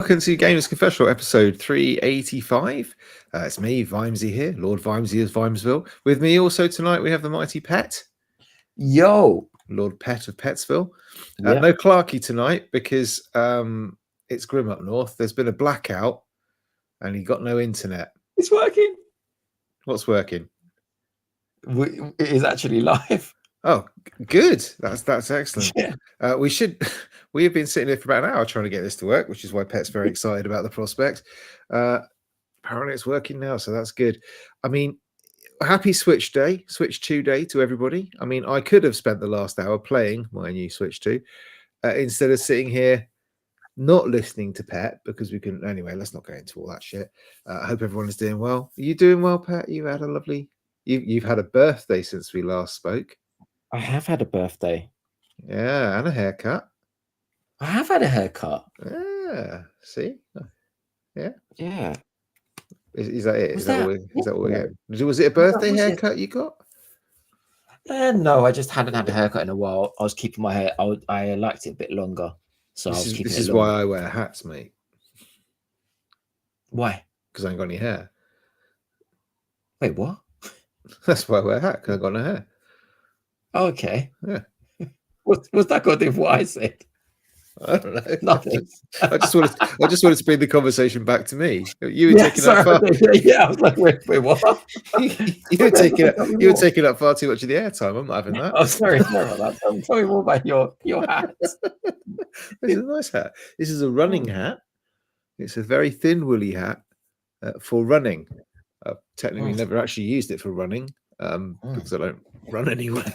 Welcome to Gamers Confessional, episode 385. It's me, Vimesy here, Lord Vimesy of Vimesville. With me also tonight, we have the mighty Pet, Yo, Lord Pet of Petsville. Yeah. No Clarky tonight because it's grim up north. There's been a blackout and he got no internet. it's working. What's working? It is actually live. Oh, good. That's excellent. Yeah. We have been sitting here for about an hour trying to get this to work, which is why Pet's very excited about the prospect. Apparently it's working now, so that's good. I mean, happy Switch 2 day to everybody. I mean, I could have spent the last hour playing my new Switch 2 instead of sitting here not listening to Pet because we couldn't. Anyway, let's not go into all that shit. I hope everyone is doing well. Are you doing well, Pet? You've had a birthday since we last spoke. I have had a birthday. Yeah, and a haircut. I have had a haircut. Yeah, see? Yeah. Is that it? Is that what we're getting? Was it a No, birthday was it? haircut you got? No, I just hadn't had a haircut in a while. I was keeping my hair. I liked it a bit longer, so I was keeping it. This is longer. why I wear hats, mate. Why? Because I ain't got any hair. Wait, what? That's why I wear a hat, because I got no hair. Oh, okay. Yeah. What's that got to do with what I said? I don't know. Nothing. I just wanted to bring the conversation back to me. You were taking up far. Yeah, I was like, wait, what? you were taking up far too much of the airtime. I'm not having that. Oh, sorry about that. Tell me more about your hat. This is a nice hat. This is a running hat. It's a very thin, woolly hat for running. I've technically never actually used it for running because I don't run anywhere.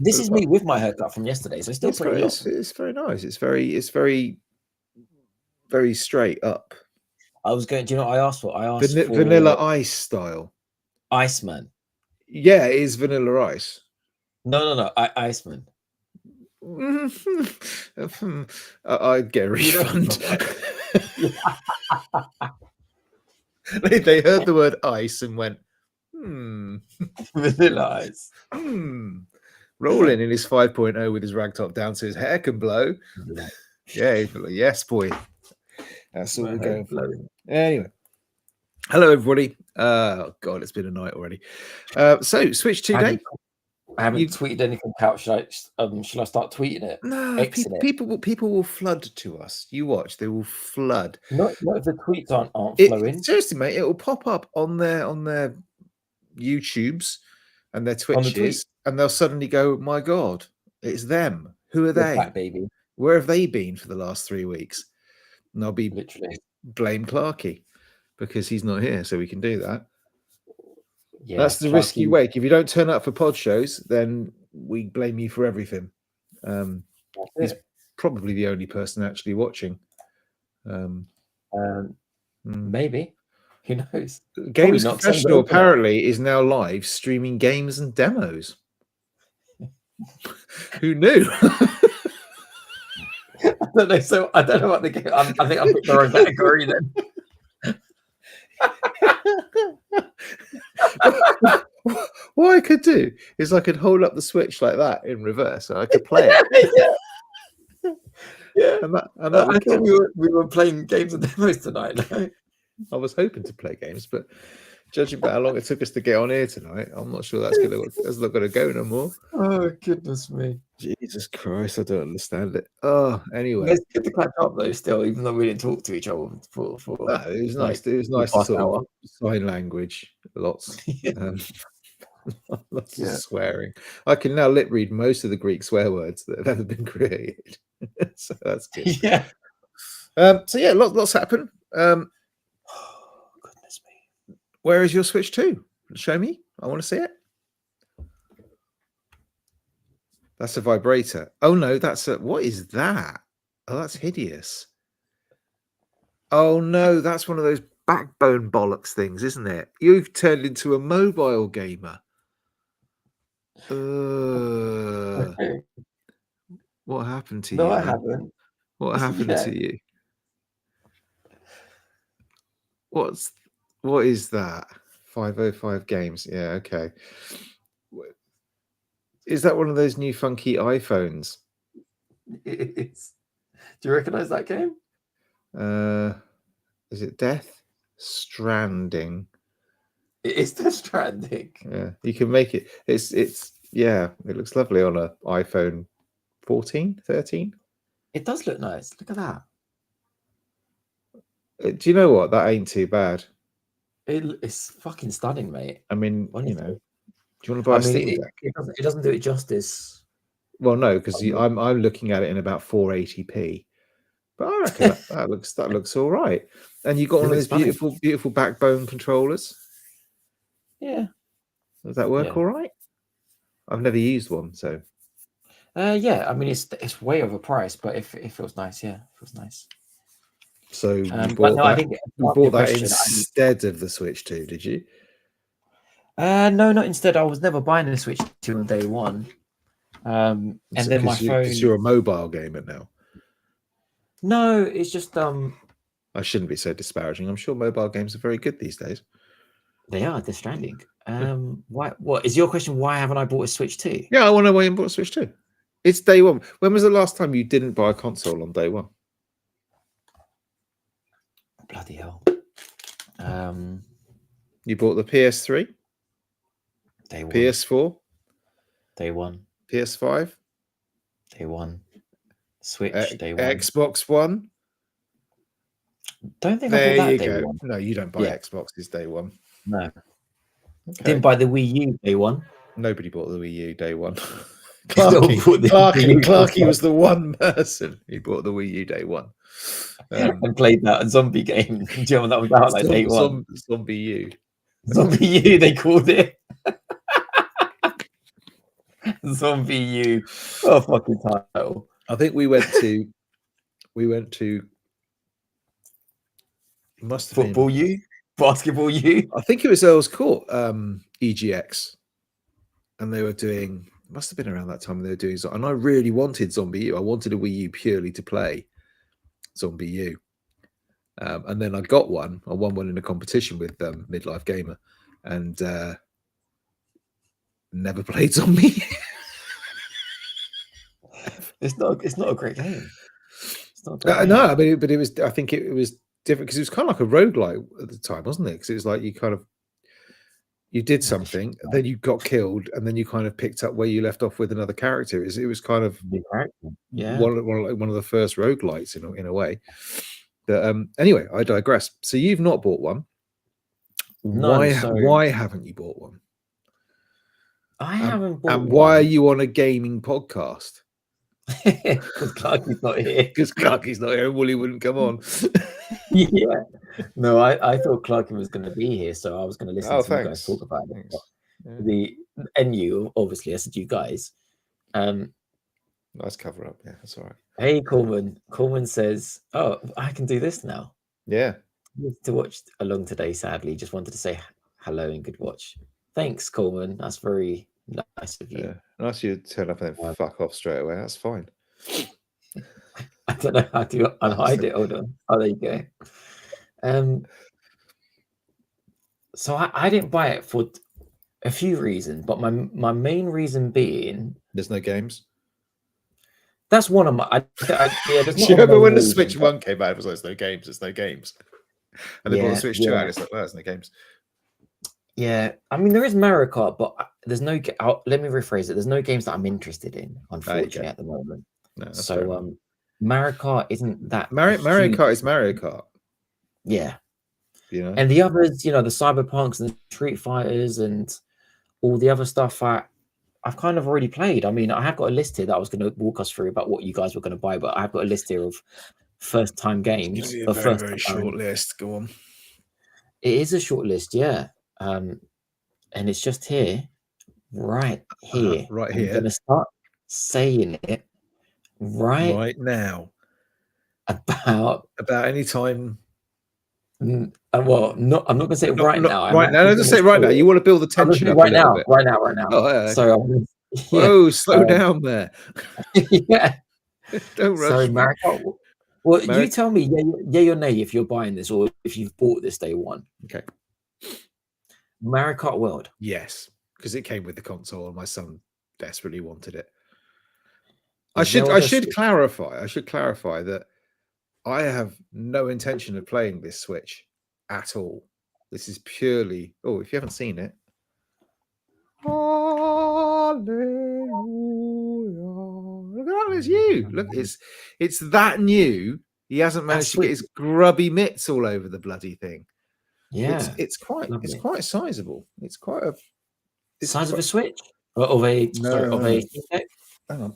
This is me with my haircut from yesterday, so it's still pretty long. It's very nice. It's very straight up. I was going. Do you know what I asked for? I asked for Vanilla Ice style. Iceman. Yeah, it is Vanilla Ice. No. Iceman. I'd get a refund. They heard the word ice and went, Vanilla Ice. Rolling in his 5.0 with his rag top down so his hair can blow. Yeah, he's like, yes, boy. That's what we're going for. Anyway, hello, everybody. Oh, God, it's been a night already. So, Switch 2 day. I haven't tweeted anything out. Should I start tweeting it? No, people will flood to us. You watch, they will flood. Not if the tweets aren't flowing. Seriously, mate, it will pop up on their YouTubes and their Twitches, and they'll suddenly go, "My God, it's them. Who are they? Back, baby. Where have they been for the last 3 weeks?" And I'll be literally blame Clarky because he's not here, so we can do that. Yeah, that's the risk you take. If you don't turn up for pod shows, then we blame you for everything. He's probably the only person actually watching. Maybe. Who knows? Games Confessional apparently is now live streaming games and demos. Who knew? I don't know. So I don't know what the game. I think I picked the wrong category then. What I could do is I could hold up the Switch like that in reverse, and I could play it. Yeah. And I thought we were playing games and demos tonight. No? I was hoping to play games, but judging by how long it took us to get on here tonight, I'm not sure that's not going to go no more. Oh, goodness me. Jesus Christ, I don't understand it. Oh, anyway. It's good to catch up though, still, even though we didn't talk to each other for it was nice. It was nice to sort of sign language. Lots. Lots of swearing. I can now lip read most of the Greek swear words that have ever been created. So that's good. Yeah. So yeah, lots happen. Goodness me. Where is your Switch 2? Show me. I want to see it. That's a vibrator. Oh no, what is that? Oh, that's hideous. Oh no, that's one of those backbone bollocks things, isn't it? You've turned into a mobile gamer. What happened to you? No, I haven't. What happened to you? What is that? 505 games. Yeah, okay. Is that one of those new funky iPhones? It is. Do you recognize that game? Is it Death Stranding? It is Death Stranding. Yeah, you can make it. It's yeah, it looks lovely on a iPhone 14, 13. It does look nice. Look at that. Do you know what? That ain't too bad. It's fucking stunning, mate. I mean, Honestly. do you want to buy a Steam Deck? It doesn't do it justice. Well, no, because I'm looking at it in about 480p. But I reckon that looks all right. And you got one of those beautiful backbone controllers. Yeah. Does that work all right? I've never used one, so. Yeah, I mean it's way overpriced, but if it feels nice, yeah, it feels nice. So you bought I think you bought that instead of the Switch 2, did you? No, not instead. I was never buying a Switch 2 on day one. And then my phone. Because you're a mobile gamer now. No, it's just I shouldn't be so disparaging. I'm sure mobile games are very good these days. They are. They're Stranding. Why? What is your question? Why haven't I bought a Switch 2? Yeah, I want to know why you bought a Switch 2. It's day one. When was the last time you didn't buy a console on day one? Bloody hell. You bought the PS3? Day one. PS4? Day one. PS5? Day one. Switch, day one. Xbox One? Don't think I bought that day one. No, you don't buy Xboxes day one. No. Okay. Didn't buy the Wii U day one. Nobody bought the Wii U day one. Clarky was the one person who bought the Wii U day one. And played that zombie game. Do you know that was out like day one? Zombie U. Zombie U, they called it. Zombie U. Oh, fucking title. I think we went to must have Football been, U? Basketball U? I think it was Earl's Court, EGX. And they were doing, must have been around that time they were doing, and I really wanted Zombie U. I wanted a Wii U purely to play Zombie U. And then I got one. I won one in a competition with Midlife Gamer, and never played Zombie. It's not a great game. It's not no, I mean, but it was. I think it was different because it was kind of like a roguelike at the time, wasn't it? Because it was like you did something, then you got killed, and then you kind of picked up where you left off with another character. It was kind of one of the first roguelites in a way. But anyway, I digress. So you've not bought one. Why haven't you bought one? I haven't bought one. And why are you on a gaming podcast? Because Clarky's not here. Because Clarky's not here, and Wooly wouldn't come on. Yeah. No, I thought Clarky was going to be here, so I was going to listen to you guys talk about it. And you, obviously, I said you guys. Nice cover up. Yeah, that's all right. Hey, Coleman. Coleman says, "Oh, I can do this now." Yeah. To watch along today, sadly. Just wanted to say hello and good watch. Thanks, Coleman. That's very nice of you. Yeah. Nice you turn up and then fuck off straight away. That's fine. I don't know how to unhide it. Hold on. Oh, there you go. So I didn't buy it for a few reasons, but my main reason being there's no games. That's one of my. Do you remember when the Switch 1 came out? It was like, there's no games, there's no games. And they brought the Switch 2 out, it's like, well, there's no games. Yeah, I mean, there is Mario Kart, but there's no. Let me rephrase it. There's no games that I'm interested in, unfortunately, at the moment. No, so, Mario Kart isn't that. Mario Kart is Mario Kart. Yeah. You know? And the others, the Cyberpunks and the Street Fighters and all the other stuff, I've kind of already played. I mean, I have got a list here that I was going to walk us through about what you guys were going to buy, but I've got a list here of first-time games. It's going to be a very short list. Go on. It is a short list, yeah. And it's just here, right here. Right here. I'm going to start saying it right now. About any time. Well, I'm not going to say it right now. Right now, just say it right now. You want to build the tension up right a now. bit. Right now. Oh, yeah. So, whoa, slow down there. Yeah. Don't rush. So, Mario. Well, you tell me, yay or nay, if you're buying this or if you've bought this day one. Okay. Mario Kart World. Yes, because it came with the console, and my son desperately wanted it. I should clarify that I have no intention of playing this Switch at all. This is purely. Oh, if you haven't seen it. Hallelujah. Look at that, it's you. Look, it's that new. He hasn't managed to get his grubby mitts all over the bloody thing. Yeah, It's quite lovely. sizable. It's quite a Size of a Switch or of a of a Steam Deck? Hang on.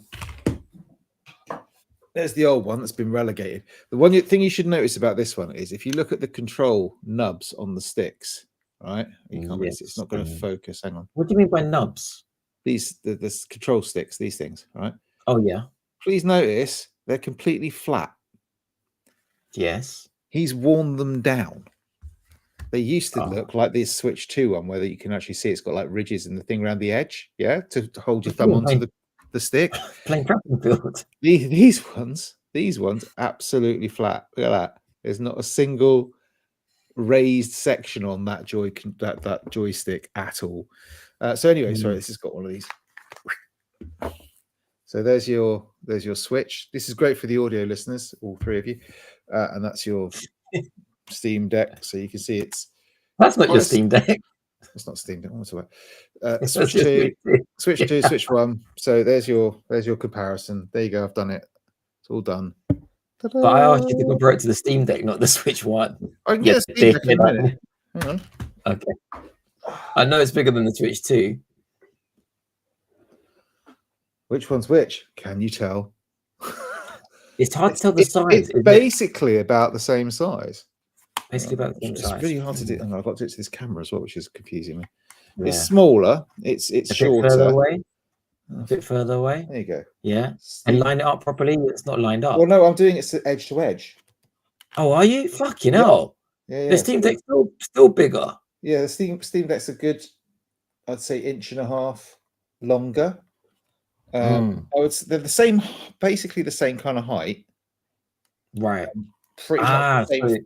There's the old one that's been relegated. The one thing you should notice about this one is if you look at the control nubs on the sticks, right? You can't really see, it's not going to focus. Hang on. What do you mean by nubs? These the control sticks, these things, right? Oh yeah. Please notice they're completely flat. Yes. He's worn them down. They used to look like this Switch 2 one where you can actually see it's got like ridges and the thing around the edge, yeah, to hold your thumb onto the stick. Playing track and field. These ones, absolutely flat. Look at that. There's not a single raised section on that that joystick at all. So anyway, sorry, this has got one of these. So there's your Switch. This is great for the audio listeners, all three of you, and that's your Steam Deck. So you can see that's not your Steam Deck. It's not Steam Deck. What's it? Switch 2, Switch 2, Switch 1. So there's your comparison. There you go. I've done it. It's all done. Ta-da! But I asked you to compare it to the Steam Deck, not the Switch 1. I can get a Steam Deck in a minute. Hang on. Okay. I know it's bigger than the Switch 2. Which one's which? Can you tell? It's hard to tell the size. It's basically about the same size. Basically about the same size. It's really hard to do. I've got to do it to this camera as well, which is confusing me. Yeah. It's smaller. It's shorter. Further away. A bit further away. There you go. Yeah. And line it up properly. It's not lined up. Well, no, I'm doing it edge to edge. Oh, are you? Fucking hell. Yeah. The Steam Deck's still bigger. Yeah, the Steam Deck's a good, I'd say, 1.5 inches longer. They're the same, basically the same kind of height. Right. Pretty much the same. So,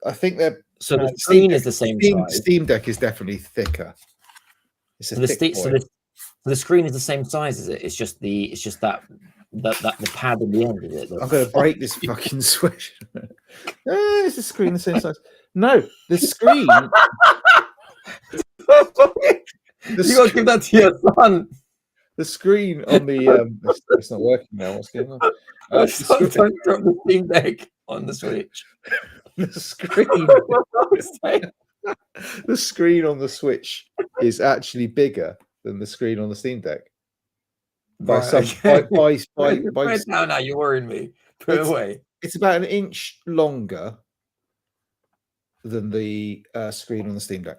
I think they're. So the screen is the same size. Steam Deck is definitely thicker. It's a thick boy. So the screen is the same size, is it? It's just that the pad on the end, is it? I'm going to break this fucking Switch. Is the screen the same size? No, the screen. You got to give that to your son. The screen on the it's not working now. What's going on? Don't drop the Steam Deck on the Switch. The screen on the Switch is actually bigger than the screen on the Steam Deck. By now you're worrying me. Put it away. It's about 1 inch longer than the screen on the Steam Deck.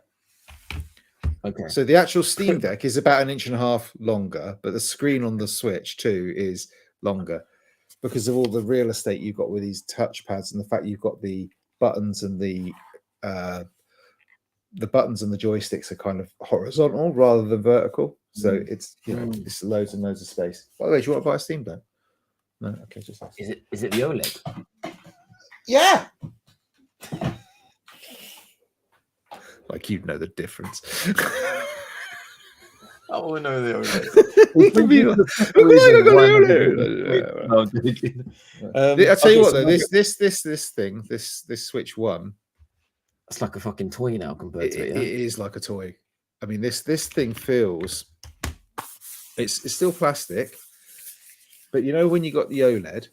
Okay. So the actual Steam Deck is about 1.5 inches longer, but the screen on the Switch 2 is longer because of all the real estate you've got with these touchpads and the fact you've got the buttons and the buttons and the joysticks are kind of horizontal rather than vertical. So it's it's loads and loads of space. By the way, do you want to buy a Steam Deck? No, okay, just ask. Is it the OLED? Yeah. Like you'd know the difference. I want to know the OLED. I tell you what, though, this thing, this Switch 1, it's like a fucking toy now compared to it. It is like a toy. I mean, this thing feels. It's still plastic, but you know when you got the OLED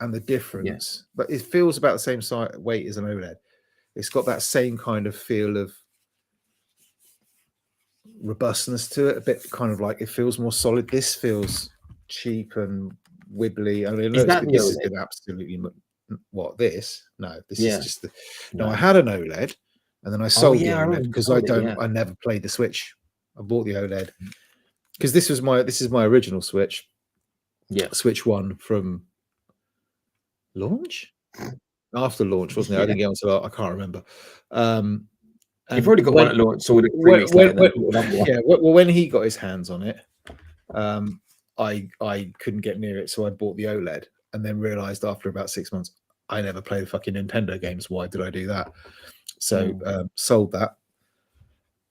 and the difference, but it feels about the same size weight as an OLED. It's got that same kind of feel of robustness to it, a bit kind of like it feels more solid. This feels cheap and wibbly. I mean, this is going to absolutely what this? No, this is just the. No, I had an OLED, and then I sold the OLED because I never played the Switch. I bought the OLED because this is my original Switch. Yeah, Switch 1 from launch. After launch, wasn't it? I didn't get onto. I can't remember. You've already got one at launch, so when he got his hands on it, I couldn't get near it, so I bought the OLED, and then realized after about 6 months, I never play the fucking Nintendo games. Why did I do that? So sold that.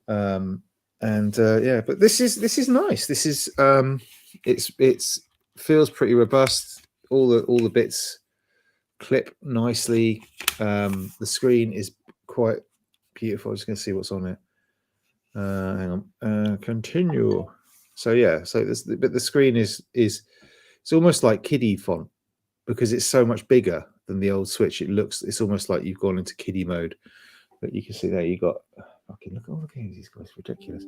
But this is nice. This is it's feels pretty robust. All the bits clip nicely. The screen is quite beautiful. I'm just going to see what's on it. Hang on. Continue. So yeah, so but the screen is it's almost like kiddie font because it's so much bigger than the old Switch. It's almost like you've gone into kiddie mode. But you can see there you got fucking look at all the games he's got. It's ridiculous.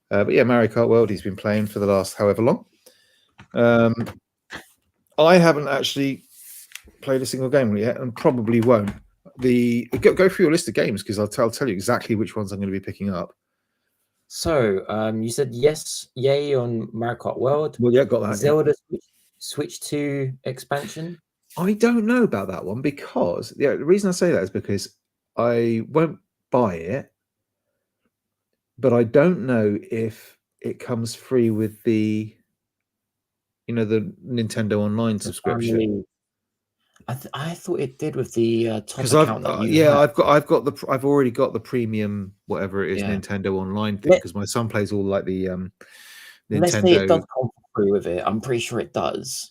But yeah, Mario Kart World he's been playing for the last however long. I haven't actually played a single game yet, and probably won't. Go through your list of games because I'll tell you exactly which ones I'm going to be picking up. So you said yes, yay on Mario Kart World. Well, yeah, got that. Zelda Switch 2 expansion. I don't know about that one because the reason I say that is because I won't buy it, but I don't know if it comes free with the, the Nintendo Online subscription. I thought it did with the top account that you have. I've already got the premium whatever it is Nintendo Online thing because my son plays all like the Nintendo. Let's say it does come free with it. I'm pretty sure it does.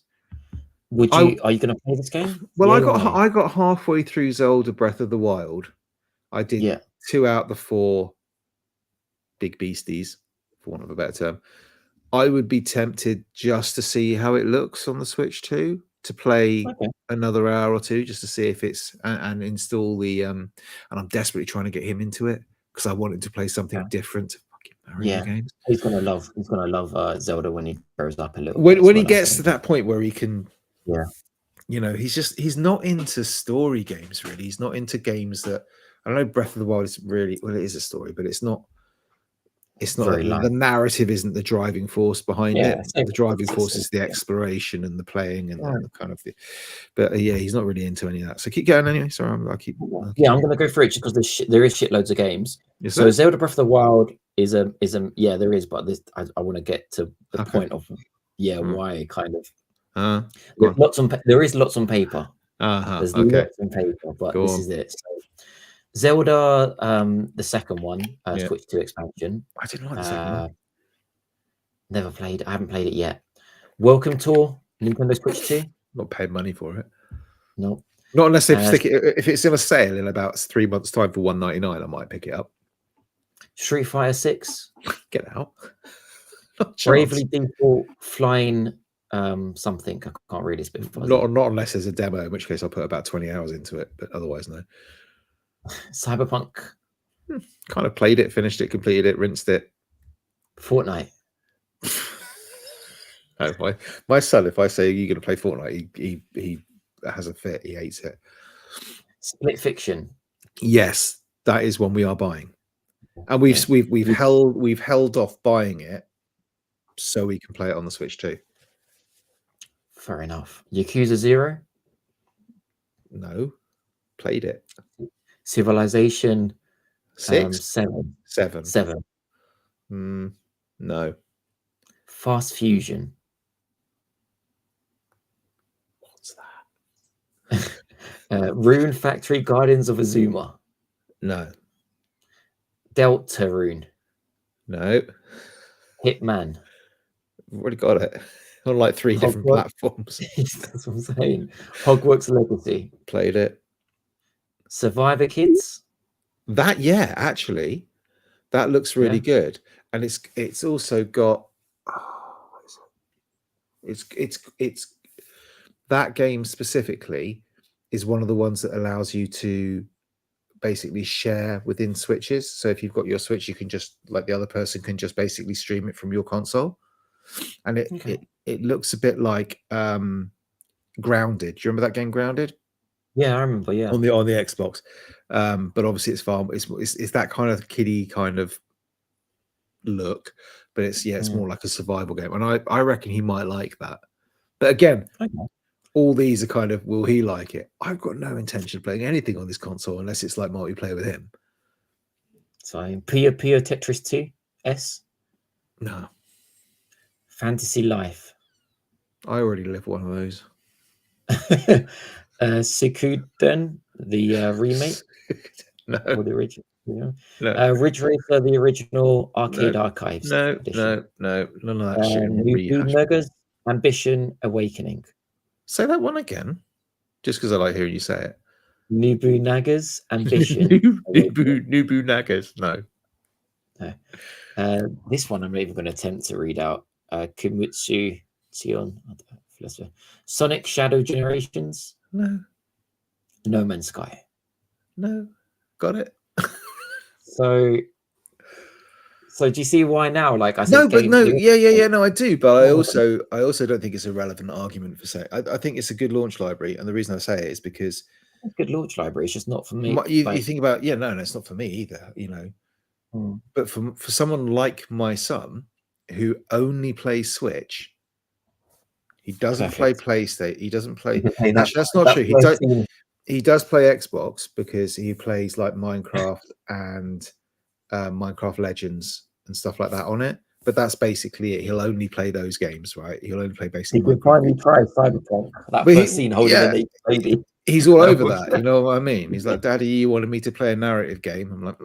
Are you going to play this game? Well, I got halfway through Zelda Breath of the Wild. I did 2 out of the 4 big beasties, for want of a better term. I would be tempted just to see how it looks on the Switch 2, to play another hour or 2 just to see if it's and install the and I'm desperately trying to get him into it because I want him to play something different to fucking Mario games. He's gonna love Zelda when he grows up a little when he gets to that point where he can he's not into story games really. He's not into games that I know Breath of the Wild is really it is a story, but it's not the narrative isn't the driving force behind it. The driving force is the exploration and the playing and the kind of but he's not really into any of that. So keep going anyway. Sorry, I'll keep I'm going to go for it just because there is shitloads of games. So Zelda Breath of the Wild is there is, but this I want to get to the point of why kind of there is lots on paper. There's lots on paper, but this is it. So, Zelda, the second one, Switch 2 expansion. I didn't like the second one. Never played. I haven't played it yet. Welcome Tour, Nintendo Switch 2. Not paid money for it. No. Not unless they stick it. If it's in a sale in about 3 months' time for $1.99, I might pick it up. Street Fighter 6. Get out. Bravely Default Flying something. I can't read it. Not unless there's a demo, in which case I'll put about 20 hours into it, but otherwise no. Cyberpunk. Kind of played it, finished it, completed it, rinsed it. Fortnite. No, my son, if I say you're going to play Fortnite, he has a fit. He hates it. Split Fiction. Yes, that is one we are buying, and we've held off buying it so we can play it on the Switch too. Fair enough. Yakuza 0. No, played it. Civilization 6. 7. No. Fast Fusion. What's that? Rune Factory Guardians of Azuma. No. Deltarune. No. Hitman. I've already got it on like 3 different platforms. That's what I'm saying. Hogwarts Legacy. Played it. Survivor Kids. That actually, that looks really good, and it's also got. It's that game specifically is one of the ones that allows you to basically share within Switches. So if you've got your Switch, you can just like the other person can just basically stream it from your console, and it looks a bit like Grounded. Do you remember that game Grounded? Yeah, I remember. Yeah, on the Xbox, but obviously it's that kind of kiddie kind of look, but it's more like a survival game, and I reckon he might like that. But again, all these are kind of will he like it? I've got no intention of playing anything on this console unless it's like multiplayer with him. So Puyo Puyo Tetris 2 S. No. Fantasy Life. I already live one of those. Suikoden, the remake. No. Or the original. Yeah. No. Ridge Racer, the original Arcade Archives. No, none of that shit. Nugas, Ambition Awakening. Say that one again. just because I like hearing you say it. Nobunaga's Ambition. Nubu Nagas. No. This one I'm not even going to attempt to read out. Kumutsu Tion. Sonic Shadow Generations. No. No Man's Sky. No. Got it. So do you see why now? Like I said, No, but no, yeah. No, I do, but I also don't think it's a relevant argument for saying. I think it's a good launch library, and the reason I say it is because it's a good launch library. It's just not for me. You think about no, it's not for me either. You know, but for someone like my son who only plays Switch, he doesn't play PlayStation. He doesn't play. Actually, that's not true. He does play Xbox because he plays like Minecraft and Minecraft Legends and stuff like that on it. But that's basically it. He'll only play those games, right? He'll only play basically. He can finally try Cyberpunk. That first scene holding the baby. He's all over that. You know what I mean? He's like, "Daddy, you wanted me to play a narrative game." I'm like,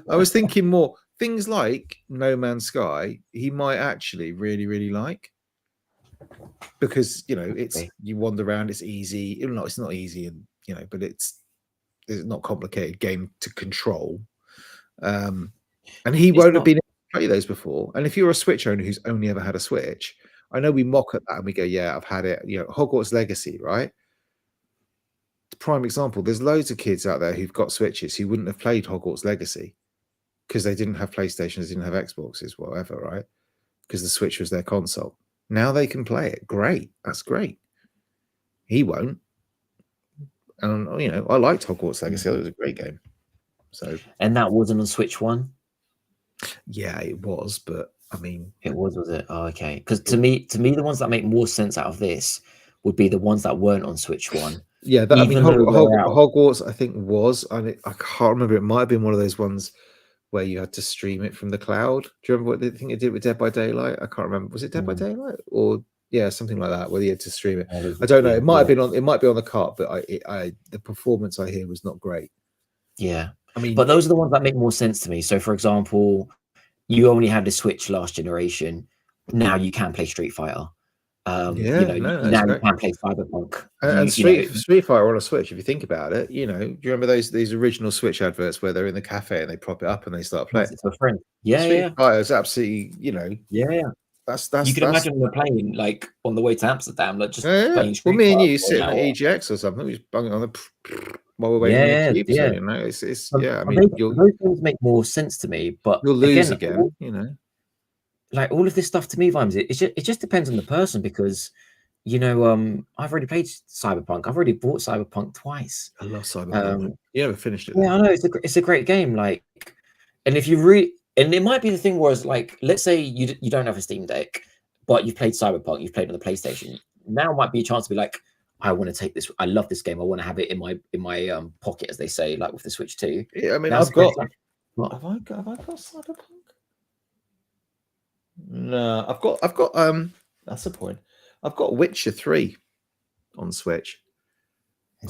I was thinking more things like No Man's Sky. He might actually really, really like. Because it's you wander around, it's easy. It's not easy, and but it's not complicated game to control. And he won't have been able to play those before. And if you're a Switch owner who's only ever had a Switch, I know we mock at that and we go, "Yeah, I've had it." Hogwarts Legacy, right? Prime example. There's loads of kids out there who've got Switches who wouldn't have played Hogwarts Legacy because they didn't have PlayStations, didn't have Xboxes, whatever, right? Because the Switch was their console. Now they can play it. Great. That's great. He won't. And, I liked Hogwarts Legacy. It was a great game. And that wasn't on Switch 1? Yeah, it was. But, I mean... It was it? Oh, okay. Because to me, the ones that make more sense out of this would be the ones that weren't on Switch 1. Yeah, Hogwarts, I think, was. I can't remember. It might have been one of those ones where you had to stream it from the cloud. Do you remember what they think it did with Dead by Daylight? I can't remember. Was it Dead by Daylight or something like that, where you had to stream it? I don't know. It might have been on. It might be on the cart, but the performance I hear was not great. Yeah, I mean, but those are the ones that make more sense to me. So, for example, you only had the Switch last generation. Now you can play Street Fighter. Now you can play Cyberpunk. And Street Fighter on a Switch, if you think about it, do you remember these original Switch adverts where they're in the cafe and they prop it up and they start playing? It's a friend. Yeah, Street Fighter is absolutely, Yeah. That's you can imagine them playing like on the way to Amsterdam, like just playing Street Well, me and Fighter you sitting at EGX or something, we just bung it on the while we're waiting on the tube. I mean, those things make more sense to me, but you'll lose again. Like all of this stuff to me, Vimes, it just depends on the person because I've already played Cyberpunk. I've already bought Cyberpunk twice. I love Cyberpunk. You never finished it. Yeah, I know it's a great game. Like, and if you and it might be the thing where it's like, let's say you don't have a Steam Deck, but you've played Cyberpunk, you've played on the PlayStation. Now might be a chance to be like, I want to take this. I love this game. I want to have it in my pocket, as they say, like with the Switch 2. Yeah, I mean, Have I got Cyberpunk? No, I've got that's the point. I've got Witcher 3 on Switch.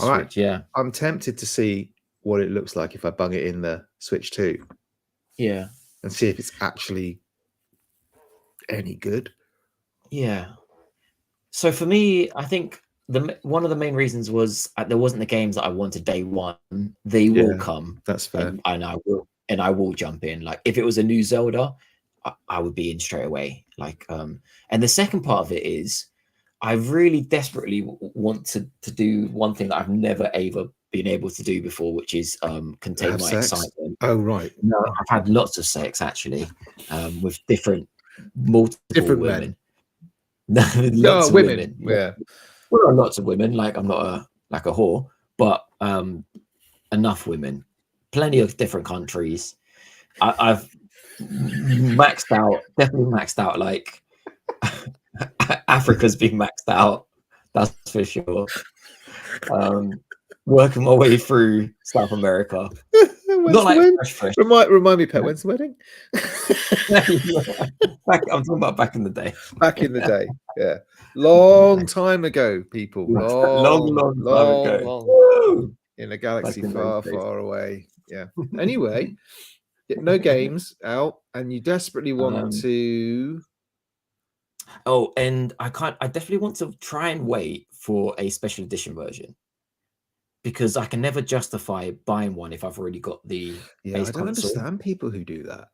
All right. Yeah. I'm tempted to see what it looks like if I bung it in the Switch 2. Yeah. And see if it's actually any good. Yeah. So for me, I think one of the main reasons was there wasn't the games that I wanted day one. They will come. That's fair. And I will jump in. Like if it was a new Zelda, I would be in straight away. Like and the second part of it is I really desperately want to do one thing that I've never ever been able to do before, which is contain my excitement. Oh right. No, I've had lots of sex actually, with multiple women. Lots of women. Yeah. Well, lots of women. Like I'm not a whore, but enough women. Plenty of different countries. I've definitely maxed out. Like Africa's been maxed out. That's for sure. Working my way through South America. Not like fresh. Remind me, Pet, when's the wedding? I'm talking about back in the day. Back in the day, yeah. Long time ago, people. Long time ago. In a galaxy far, far away. Yeah. Anyway, no games out, and you desperately want to Oh, and I definitely want to try and wait for a special edition version, because I can never justify buying one if I've already got the Yeah, base I don't console. understand people who do that.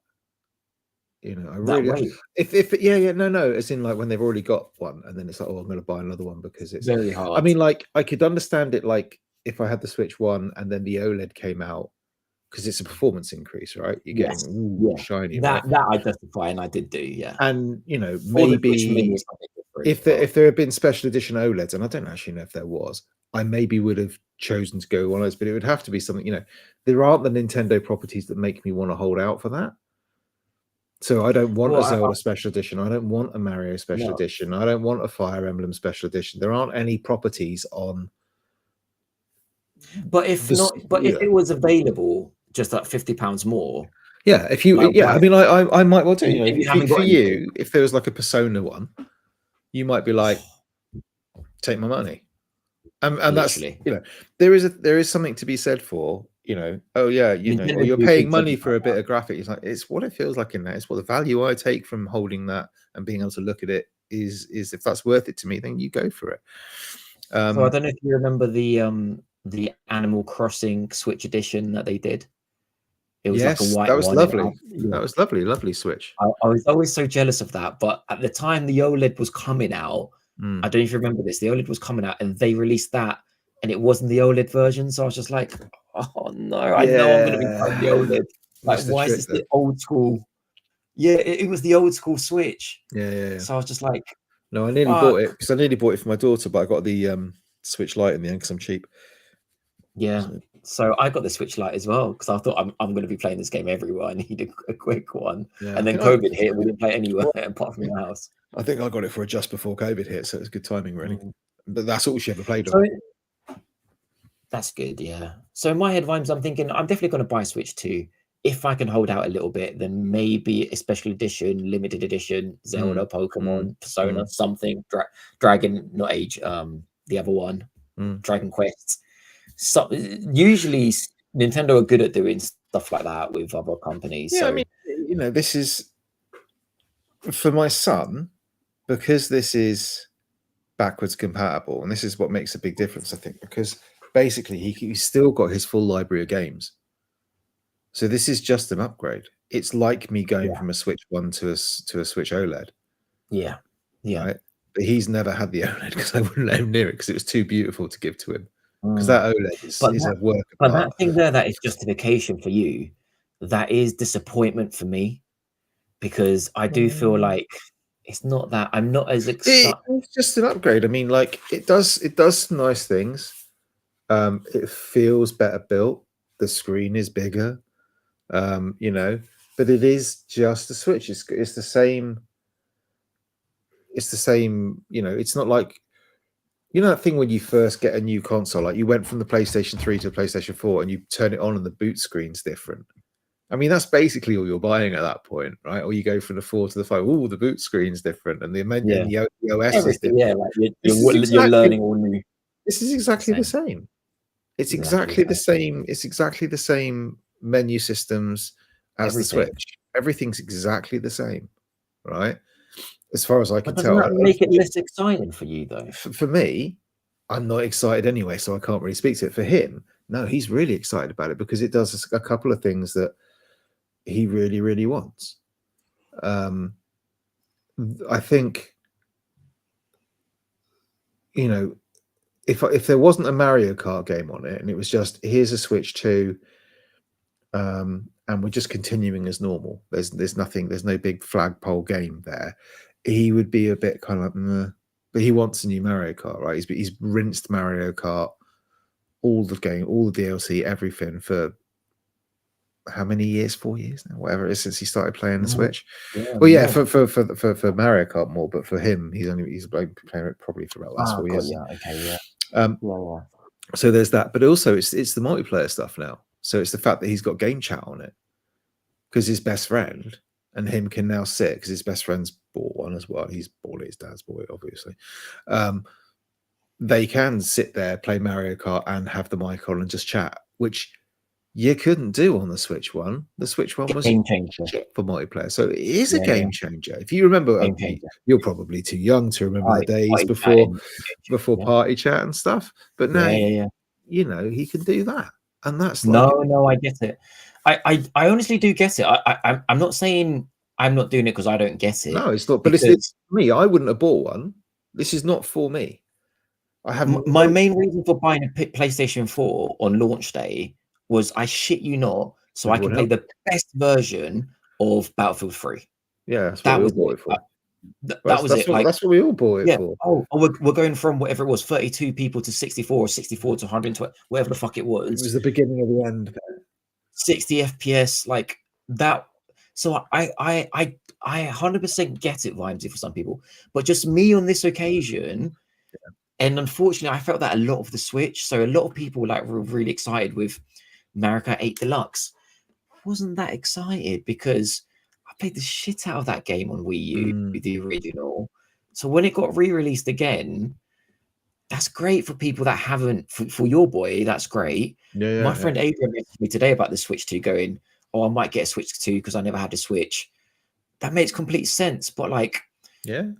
You know, I That really, way, if yeah, no, as in like when they've already got one, and then it's like, oh, I'm going to buy another one because it's. very I hard. mean, like I could understand it, like if I had the Switch One and then the OLED came out, because it's a performance increase, right? You're Yes, getting yeah, shiny, right? that I justify, and I did do, yeah. And you know, Or the Switch Mini maybe is something different, if there had been special edition OLEDs, and I don't actually know if there was, I maybe would have chosen to go one of those, but it would have to be something, you know, there aren't the Nintendo properties that make me want to hold out for that. So I don't want well, a Zelda special edition. I don't want a Mario special no. edition. I don't want a Fire Emblem special edition. There aren't any properties on But if this. not, but if it was available just at £50 more, Yeah, if you, like yeah, why? I mean, I might well do. You If know, you haven't for got anything, you, if there was like a Persona one, you might be like, take my money. And that's, literally, you know, there is something to be said for, you know, oh yeah, you know, or Nintendo you're do paying things money different for a like bit of graphics. It's like, it's what it feels like in that. It's what the value I take from holding that and being able to look at it is if that's worth it to me, then you go for it. that. So I don't know if you remember the Animal Crossing Switch edition that they did. It was like a Yes, white that was one, and lovely. That was lovely, lovely Switch. I was always so jealous of that. But at the time the OLED was coming out, Mm. I don't know if you remember this. The OLED was coming out, and they released that, and it wasn't the OLED version. So I was just like, oh no, I know I'm going to be buying the Yeah, OLED. Like, missed the why is trick this there. the old school? Yeah, it was the old school Switch. Yeah. So I was just like, No, I nearly fuck. bought it because I nearly bought it for my daughter, but I got the Switch Lite in the end because I'm cheap. Yeah. So, So I got the Switch Lite as well because I thought I'm going to be playing this game everywhere. I need a quick one. yeah, And then COVID hit, and we didn't play anywhere apart from the house. I think I got it for just before COVID hit, so it's good timing, really. Mm. But that's all she ever played So on. that's good, yeah. So in my head, Vimes, I'm thinking I'm definitely going to buy Switch 2. If I can hold out a little bit, then maybe a special edition, limited edition, Zelda, Pokemon, Persona, something, Dragon, not Age, the other one, Dragon Quest. So usually Nintendo are good at doing stuff like that with other companies. Yeah, So I mean, you know, this is for my son, because this is backwards compatible, and this is what makes a big difference, I think, because basically he's still got his full library of games. So this is just an upgrade. It's like me going from a Switch 1 to a Switch OLED. Yeah. Right? But he's never had the OLED because I wouldn't let him near it because it was too beautiful to give to him. Because that OLED is a work of But art. that thing there, that is justification for you. That is disappointment for me, because I do feel like it's not that I'm not as excited. It's just an upgrade. I mean, like it does some nice things. It feels better built. The screen is bigger. You know, but it is just a Switch. It's the same. It's the same. You know, it's not like, you know, that thing when you first get a new console, like you went from the PlayStation 3 to the PlayStation 4 and you turn it on and the boot screen's different. I mean, that's basically all you're buying at that point, right? Or you go from the 4 to the 5. Oh, the boot screen's different and the OS is different. Yeah, like you're learning all new. This is exactly the same. It's exactly the same. It's exactly the same menu systems as the Switch. Everything's exactly the same, right? As far as I can tell. Doesn't that make it less exciting for you, though? For me, I'm not excited anyway, so I can't really speak to it. For him, no, he's really excited about it because it does a couple of things that he really, really wants. I think, you know, if there wasn't a Mario Kart game on it and it was just, here's a Switch 2, and we're just continuing as normal, there's nothing, there's no big flagpole game there, he would be a bit kind of like, meh. But he wants a new Mario Kart, right? He's rinsed Mario Kart, all the game, all the DLC, everything for how many years? 4 years now, whatever it is, since he started playing the Switch. Well, yeah, for Mario Kart more, but for him, he's playing it probably for about the last 4 years. So there's that, but also it's the multiplayer stuff now. So it's the fact that he's got game chat on it because his best friend and him can now sit, because his best friend's bought one as well. He's bought it, his dad's bought it, obviously. They can sit there, play Mario Kart, and have the mic on and just chat, which you couldn't do on the Switch one. The Switch one was Game changer. shit for multiplayer. So it is a Yeah, game changer. If you remember, game changer. you're probably too young to remember the days Party before chatting, before yeah. party chat and stuff. But now, Yeah. you know, he can do that, and that's No, I get it. I honestly do get it. I'm not saying I'm not doing it because I don't get it. No, it's not. But because it's me. I wouldn't have bought one. This is not for me. I have my main reason for buying a PlayStation 4 on launch day was, I shit you not, so I can play the best version of Battlefield 3. Yeah, that's what we all bought it for. That was it. That's what we all bought it for. Oh, we're going from whatever it was, 32 people to 64, or 64 to 120, whatever the fuck it was. It was the beginning of the end. 60 FPS, like that. So I 100% get it, Vimesy, for some people, but just me on this occasion. And unfortunately, I felt that a lot of the Switch. So a lot of people like were really excited with Mario Kart 8 Deluxe. Wasn't that excited because I played the shit out of that game on Wii U, the original. So when it got re-released again, that's great for people that haven't. For your boy, that's great. My friend Adrian messaged me today about the Switch 2, going, "Oh, I might get a Switch 2 because I never had a Switch." That makes complete sense, but like, yeah.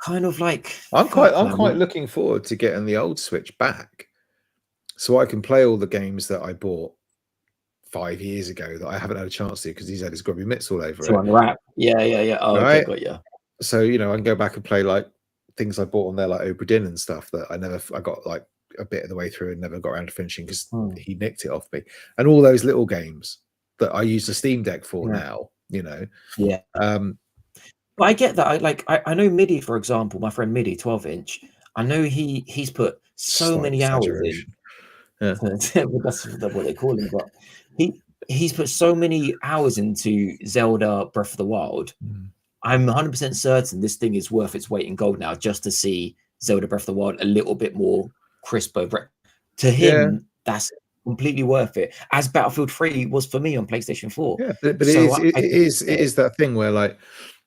Kind of like I'm quite looking forward to getting the old Switch back, so I can play all the games that I bought 5 years ago that I haven't had a chance to because he's had his grubby mitts all over it. Unwrap. Yeah. Oh, right? Okay, got you. So you know, I can go back and play like things I bought on there, like Obra Dinn and stuff that I got like a bit of the way through and never got around to finishing because he nicked it off me, and all those little games that I use the Steam Deck for now. You know, But I get that. I know MIDI, for example, my friend MIDI 12-inch. I know he's put so many hours in. Yeah. That's what they call him. But he's put so many hours into Zelda Breath of the Wild. I'm 100% certain this thing is worth its weight in gold now, just to see Zelda Breath of the Wild a little bit more crisp over. To him, that's completely worth it, as Battlefield 3 was for me on PlayStation 4. Yeah, but so it is that thing where like.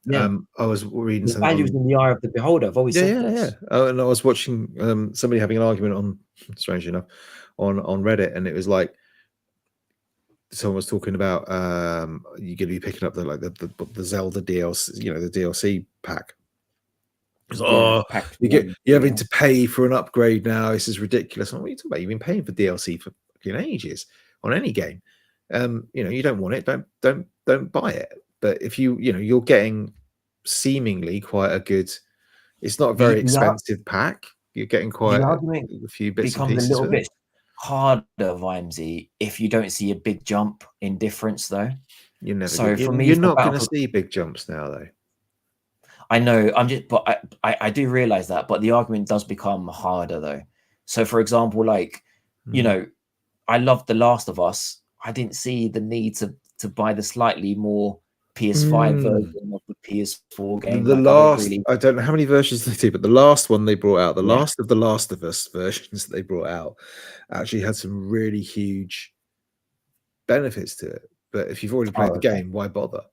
Yeah. I was reading the values in the eye of the beholder. I've always said this. And I was watching somebody having an argument on, strangely enough, on Reddit, and it was like someone was talking about you're going to be picking up the Zelda DLC, you know, the DLC pack. You're having to pay for an upgrade now. This is ridiculous. What are you talking about? You've been paying for DLC for fucking ages on any game. You know, you don't want it, don't buy it. But if you're getting seemingly quite a good, it's not a very expensive pack. You're getting quite a few bits and pieces. Becomes a little bit harder, Vimesy, if you don't see a big jump in difference, though. You're not going to see big jumps now, though. I know. But I do realize that. But the argument does become harder, though. So, for example, like you know, I love The Last of Us. I didn't see the need to buy the slightly more PS5 version of the PS4 game. I don't know how many versions they do, but the last one they brought out, the last of the Last of Us versions that they brought out, actually had some really huge benefits to it. But if you've already played the game, why bother?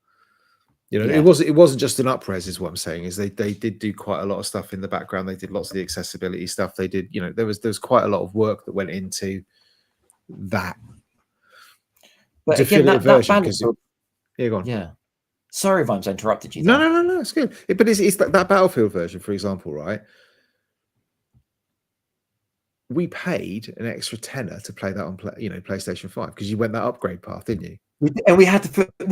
You know, it wasn't just an up-res, is what I'm saying. Is they did do quite a lot of stuff in the background. They did lots of the accessibility stuff. They did, you know, there was quite a lot of work that went into that. But again, that version, go on. Yeah. Sorry if I interrupted you. No, it's good. But it's that Battlefield version, for example, right? We paid an extra tenner to play that on PlayStation 5 because you went that upgrade path, didn't you? And we had to put the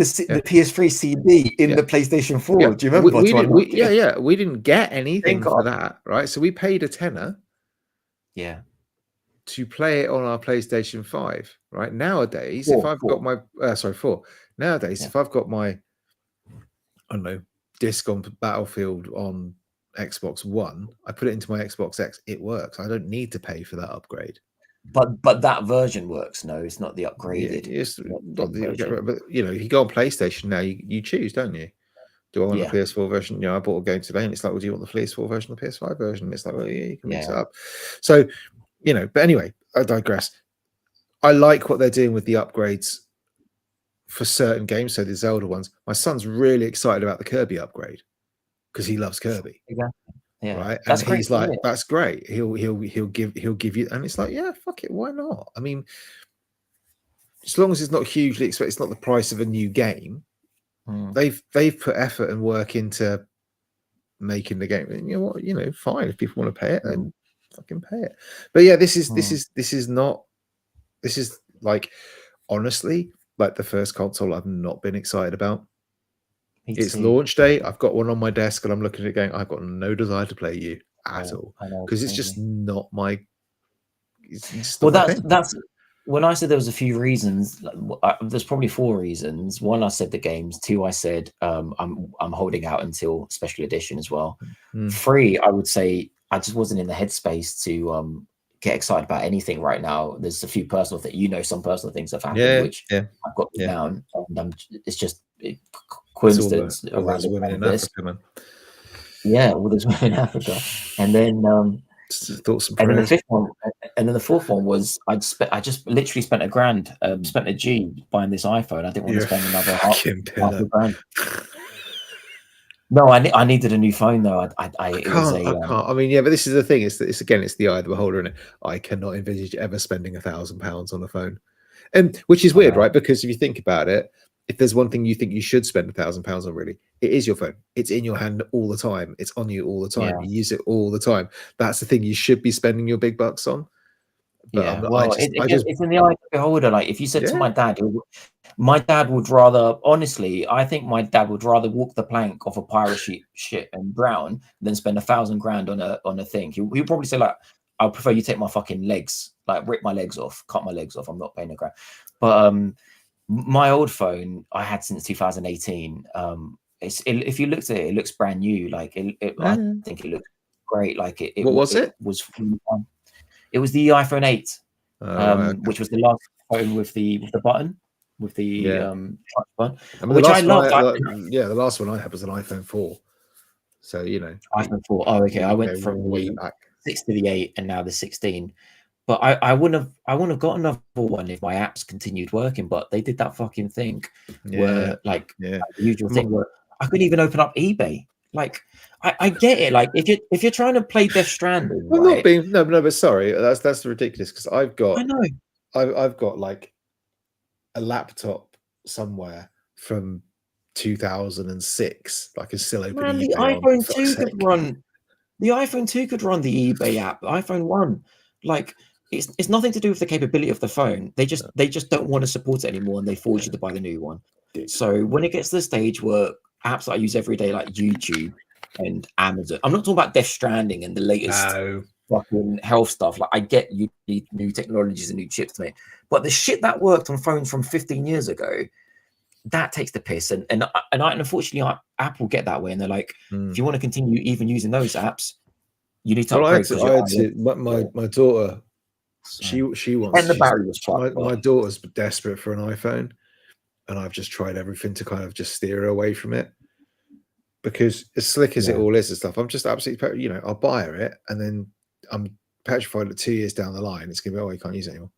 PS3 CD in the PlayStation 4. Yeah. Do you remember? We didn't get anything for that, right? So we paid a tenner. Yeah. To play it on our PlayStation 5, right? Nowadays, if I've got my 4. Nowadays, if I've got my disc on Battlefield on Xbox One, I put it into my Xbox X, it works. I don't need to pay for that upgrade. But that version works. No, it's not the upgraded. But you know, you go on PlayStation now, you choose, don't you? Do I want the PS4 version? You know, I bought a game today and it's like, well, do you want the PS4 version or the PS5 version? And it's like, well, yeah, you can mix it up. So, you know, but anyway, I digress. I like what they're doing with the upgrades for certain games. So the Zelda ones, my son's really excited about the Kirby upgrade because he loves Kirby. Yeah, right. And he's like, that's great. He'll give you, and it's like, yeah, fuck it, why not? I mean, as long as it's not hugely expensive, it's not the price of a new game. They've put effort and work into making the game. And you know what? You know, fine, if people want to pay it, then fucking pay it. But yeah, this is like, honestly, like the first console I've not been excited about. It's launch day. I've got one on my desk and I'm looking at it going, I've got no desire to play you at all, because it's just not my. Well, that's when I said there was a few reasons. There's probably 4 reasons. 1, I said the games. 2, I said I'm holding out until special edition as well. 3, I would say I just wasn't in the headspace to get excited about anything right now. There's a few personal things, some personal things have happened, which I've got down, and it's just coincidence. All those women in Africa, man. Yeah, all those women in Africa, and then thoughts and then the 5th one, and then the 4th one was I just literally spent $1,000, spent a G buying this iPhone. I didn't want to spend another half a grand. No, I needed a new phone though. I can't. I mean, yeah, but this is the thing. It's the eye of the beholder, and I cannot envisage ever spending £1,000 on a phone, and which is weird, right? Because if you think about it, if there's one thing you think you should spend £1,000 on, really, it is your phone. It's in your hand all the time. It's on you all the time. You use it all the time. That's the thing you should be spending your big bucks on. But it's in the eye of the beholder. Like if you said to my dad would rather, honestly, I think my dad would rather walk the plank off a pirate ship and drown than spend $1,000 on a thing. He'll probably say like, I'll prefer you take my fucking legs, like rip my legs off, cut my legs off. I'm not paying £1,000. But my old phone I had since 2018. If you looked at it, it looks brand new. Like I think it looks great. Like what was it? It was really fun. It was the iPhone 8, which was the last phone with the button, with the touch button, which I loved. The last one I had was an iPhone 4. So iPhone 4. Oh, okay. I went from the 6 to the 8, and now the 16. But I wouldn't have got another one if my apps continued working. But they did that fucking thing where, like, the usual thing where I couldn't even open up eBay. Like, I get it. Like, if you're trying to play Death Stranding, well, not being but sorry, that's ridiculous, because I've got like a laptop somewhere from 2006. I can still open eBay. The iPhone 2 could run. The iPhone 2 could run the eBay app. The iPhone 1, like. It's nothing to do with the capability of the phone. They just don't want to support it anymore, and they force you to buy the new one. So when it gets to the stage where apps that I use every day, like YouTube and Amazon, I'm not talking about Death Stranding and the latest fucking health stuff. Like, I get you need new technologies and new chips to make, but the shit that worked on phones from 15 years ago, that takes the piss. And unfortunately, Apple get that way, and they're like, if you want to continue even using those apps, you need to upgrade. My daughter. She wants, and the battery was fucked. My daughter's desperate for an iPhone, and I've just tried everything to kind of just steer her away from it, because as slick as it all is and stuff, I'm just absolutely, I'll buy her it, and then I'm petrified that 2 years down the line it's gonna be, you can't use it anymore.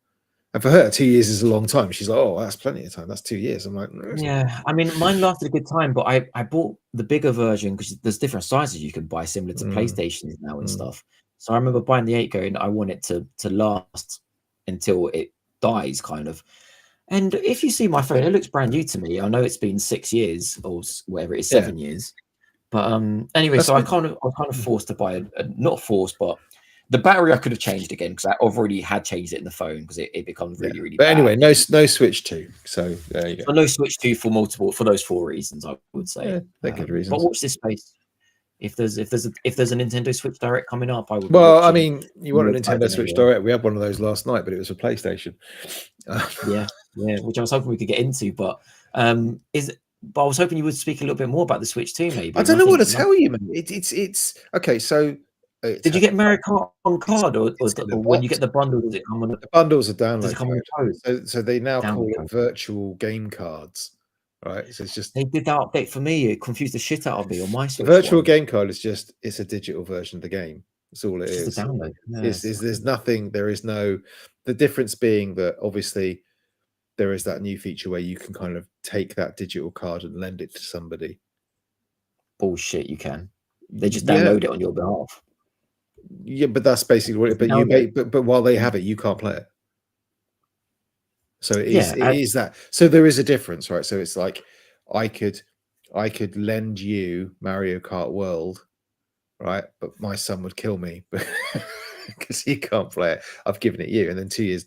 And for her, 2 years is a long time. She's like, oh, that's plenty of time. That's 2 years. I'm like, no, I mean, mine lasted a good time, but I bought the bigger version because there's different sizes you can buy, similar to PlayStations now and stuff. So I remember buying the 8 going, I want it to last until it dies, kind of. And if you see my phone, it looks brand new to me. I know it's been 6 years or whatever it is, 7 years. But anyway, so I was kind of forced to buy not forced, but the battery I could have changed again, because I already had changed it in the phone, because it becomes really, really but bad. Anyway, no Switch 2. So there you go. No Switch 2 for those 4 reasons, I would say. They're good reasons. But watch this space. If there's a Nintendo Switch Direct coming up, I would. Well, I mean, you want a Nintendo Switch Direct? We had one of those last night, but it was a PlayStation. yeah, which I was hoping we could get into, but I was hoping you would speak a little bit more about the Switch 2, maybe. I don't know what to tell you, man. It's okay. So, did you get Mario Kart on card, or when you get the bundle, does it come on? The bundles are downloaded. Does it come on code? So they now call it virtual game cards. Right, so it's just they did that update for me. It confused the shit out of me on my Switch. The virtual game card is it's a digital version of the game. That's all it is. Just a download. There's nothing. There is no. The difference being that obviously there is that new feature where you can kind of take that digital card and lend it to somebody. Bullshit! You can. They just download it on your behalf. Yeah, but that's basically what. But while they have it, you can't play it. So it Yeah, is that. So there is a difference, right? So it's like I could lend you Mario Kart World, right? But my son would kill me because he can't play it. I've given it you, and then 2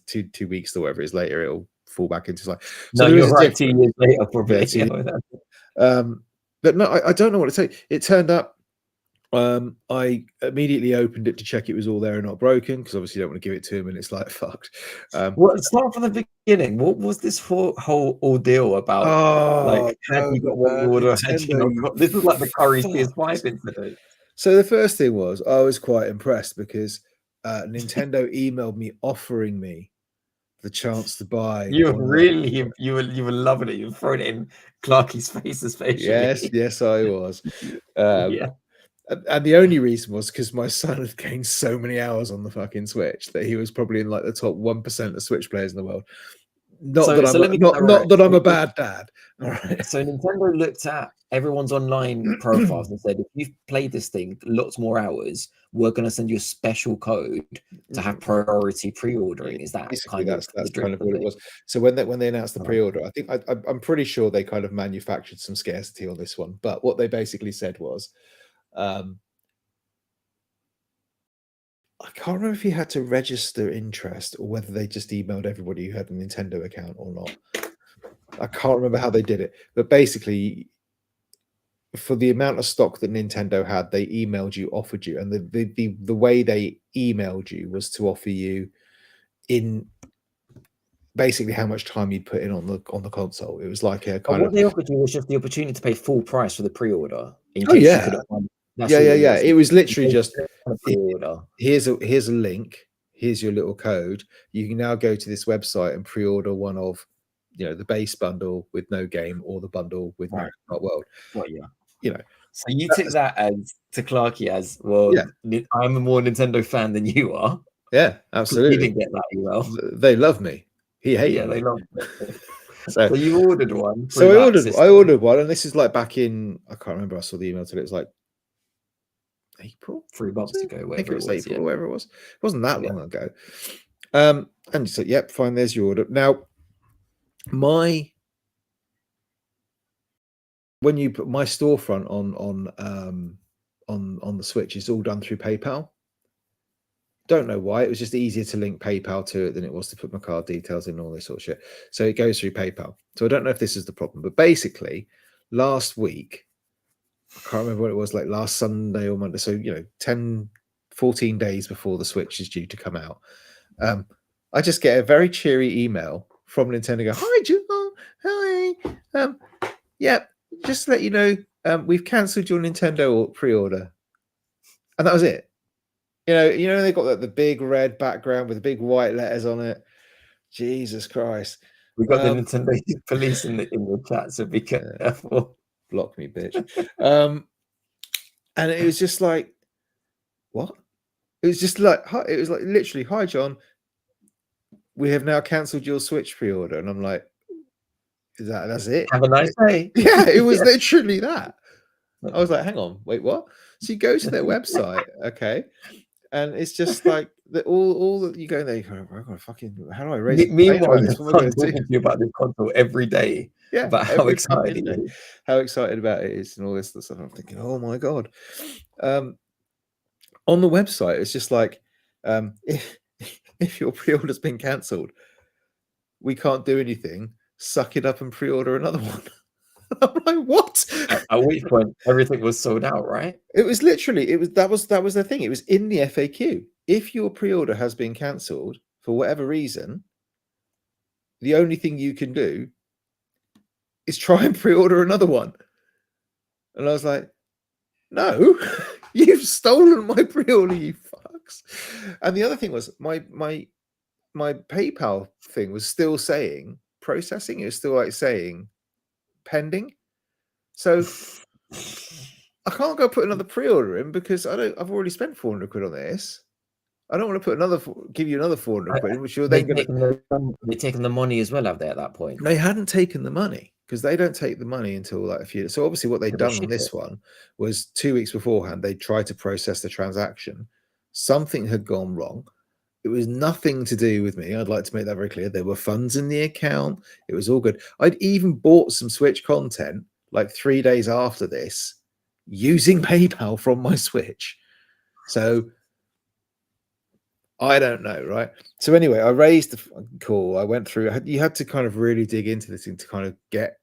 weeks or whatever it is later, it'll fall back into like. So no, there is you're a right. 2 difference. years later, probably. Yeah, but no, I don't know what to say. It turned up. I immediately opened it to check it was all there and not broken, because obviously you don't want to give it to him and it's like fucked. Well, start from the beginning. What was this whole ordeal about? Like, had you got what you order? Had you not got? This was like the Curry's PS5 incident. So the first thing was, I was quite impressed because Nintendo emailed me offering me the chance to buy. You were really, you were loving it. You were throwing it in Clarky's face, especially. Yes, I was. Yeah. And the only reason was because my son had gained so many hours on the fucking Switch that he was probably in like the top 1% of Switch players in the world. Not that I'm a bad dad. All right. So Nintendo looked at everyone's online profiles and said, if you've played this thing lots more hours, we're going to send you a special code to have priority pre-ordering. Is that basically kind that's of kind of what it was? So when they announced the pre-order, I think I'm pretty sure they kind of manufactured some scarcity on this one. But what they basically said was, I can't remember if you had to register interest or whether they just emailed everybody who had a Nintendo account or not. I can't remember how they did it, but basically, for the amount of stock that Nintendo had, they emailed you, offered you, and the way they emailed you was to offer you in basically how much time you'd put in on the console. It was like a kind what they offered you was just the opportunity to pay full price for the pre-order. Oh yeah, yeah. It was literally just pre-order. Here's a link. Here's your little code. You can now go to this website and pre-order one of, the base bundle with no game or the bundle with Mario Kart World. Well, yeah. So you took that to Clarky as, well, yeah. I'm a more Nintendo fan than you are. Yeah, absolutely. You didn't get that email. They love me. He hated me. They love me. So you ordered one. So I ordered one, and this is like back in, I can't remember. I saw the email today. It was like April, 3 months ago. I think it was April, whatever it was. It wasn't that long ago. And you said, "Yep, fine. There's your order." Now, my storefront on the Switch is all done through PayPal. Don't know why. It was just easier to link PayPal to it than it was to put my card details in and all this sort of shit. So it goes through PayPal. So I don't know if this is the problem, but basically last week, I can't remember what it was, like last Sunday or Monday. So, 10, 14 days before the Switch is due to come out. I just get a very cheery email from Nintendo. Go, "Hi, Joe. Hi. Yeah, just to let you know, we've cancelled your Nintendo pre-order." And that was it. They got the big red background with the big white letters on it. Jesus Christ. We got the Nintendo police in the chat, so be careful. Block me, bitch. And it was just like, what? It was just like, it was like literally, "Hi, John. We have now cancelled your Switch pre-order." And I'm like, that's it? Have a nice day. Yeah, it was literally that. I was like, hang on, wait, what? So you go to their website, okay, and it's just like all that you go there. You go, how do I raise it? Meanwhile, you're talking to you about this console every day. Yeah, about how excited he is. How excited about it is, and all this stuff. I'm thinking, oh my god. On the website, it's just like, if your pre-order's been cancelled, we can't do anything. Suck it up and pre-order another one. I'm like, what? At which point everything was sold out, right? It was literally, that was the thing. It was in the FAQ. If your pre-order has been cancelled for whatever reason, the only thing you can do is try and pre-order another one. And I was like, no, you've stolen my pre-order, you fucks. And the other thing was my PayPal thing was still saying processing. It was still like saying pending. So I can't go put another pre-order in because I've already spent 400 quid on this. I don't want to put give you another 400 quid, which you're then going to. They're taking the money as well, have they, at that point? They hadn't taken the money because they don't take the money until like a few. So obviously, what they'd done on this one was 2 weeks beforehand, they tried to process the transaction. Something had gone wrong. It was nothing to do with me. I'd like to make that very clear. There were funds in the account. It was all good. I'd even bought some Switch content like 3 days after this using PayPal from my Switch. So I don't know, right? So anyway, I raised the call. I went through. You had to kind of really dig into this thing to kind of get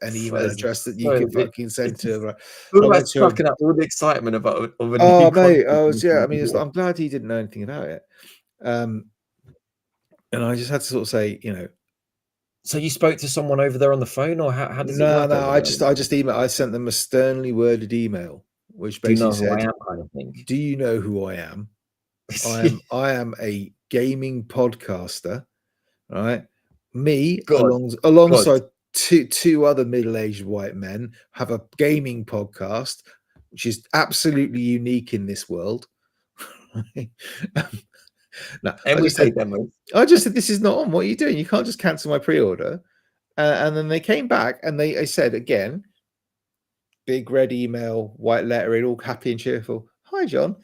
an email address that you could fucking send to. Right? All about sucking up all the excitement of a Oh, new mate, I content. was I mean, I'm glad he didn't know anything about it. And I just had to sort of say, So you spoke to someone over there on the phone, or how does it no, work? I just emailed. I sent them a sternly worded email, which Do you know basically who I said, am, kind of thing. "Do you know who I am? I am a gaming podcaster, right? Me alongside two other middle-aged white men have a gaming podcast, which is absolutely unique in this world." No, And we say demos. I just said, this is not on. What are you doing? You can't just cancel my pre-order. And then they came back and they said again, big red email, white lettering, all happy and cheerful. "Hi, John.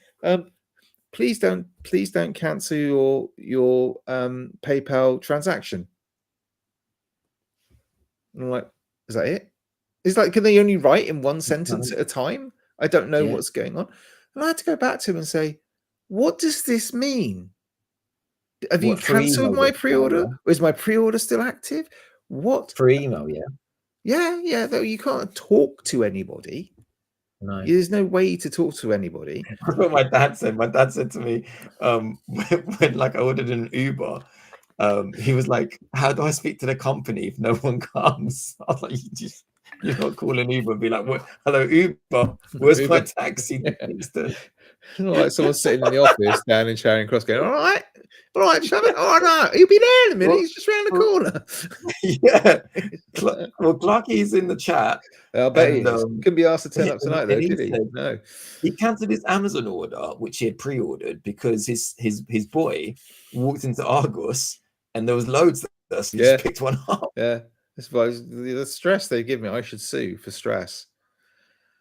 Please don't cancel your PayPal transaction." And I'm like, is that it? It's like, can they only write in one sentence at a time? I don't know what's going on. And I had to go back to him and say, what does this mean? Have you cancelled my pre-order? Or is my pre-order still active? What? For email, yeah. Though you can't talk to anybody. No. There's no way to talk to anybody. That's what my dad said. My dad said to me, when like I ordered an Uber, he was like, "How do I speak to the company if no one comes?" I was like, "You're not calling Uber and be like, hello Uber, where's my taxi?" Like someone sitting in the office down in Charing Cross going, all right, Shabbat. Oh no, he'll be there in a minute. He's just round the corner. Yeah. Well, Clarky's in the chat. I bet he is. Couldn't be asked to turn up tonight though, did he? No. He cancelled his Amazon order, which he had pre-ordered, because his boy walked into Argos and there was loads there, so he just picked one up. Yeah. That's why the stress they give me, I should sue for stress.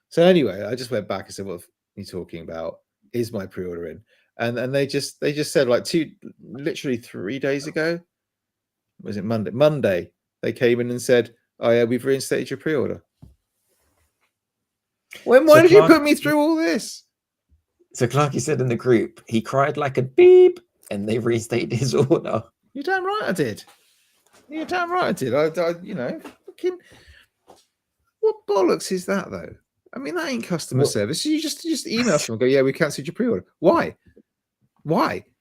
So anyway, I just went back and said, "What are you talking about? Is my pre-order in?" And they just said, like, literally 3 days ago, was it Monday, they came in and said, "Oh yeah, we've reinstated your pre-order." Why did you put me through all this? So Clarky said in the group, he cried like a beep, and they reinstated his order. You're damn right I did. You're damn right I did. I fucking, what bollocks is that though? I mean, that ain't customer service. You just email someone and go, "Yeah, we cancelled your pre-order." Why?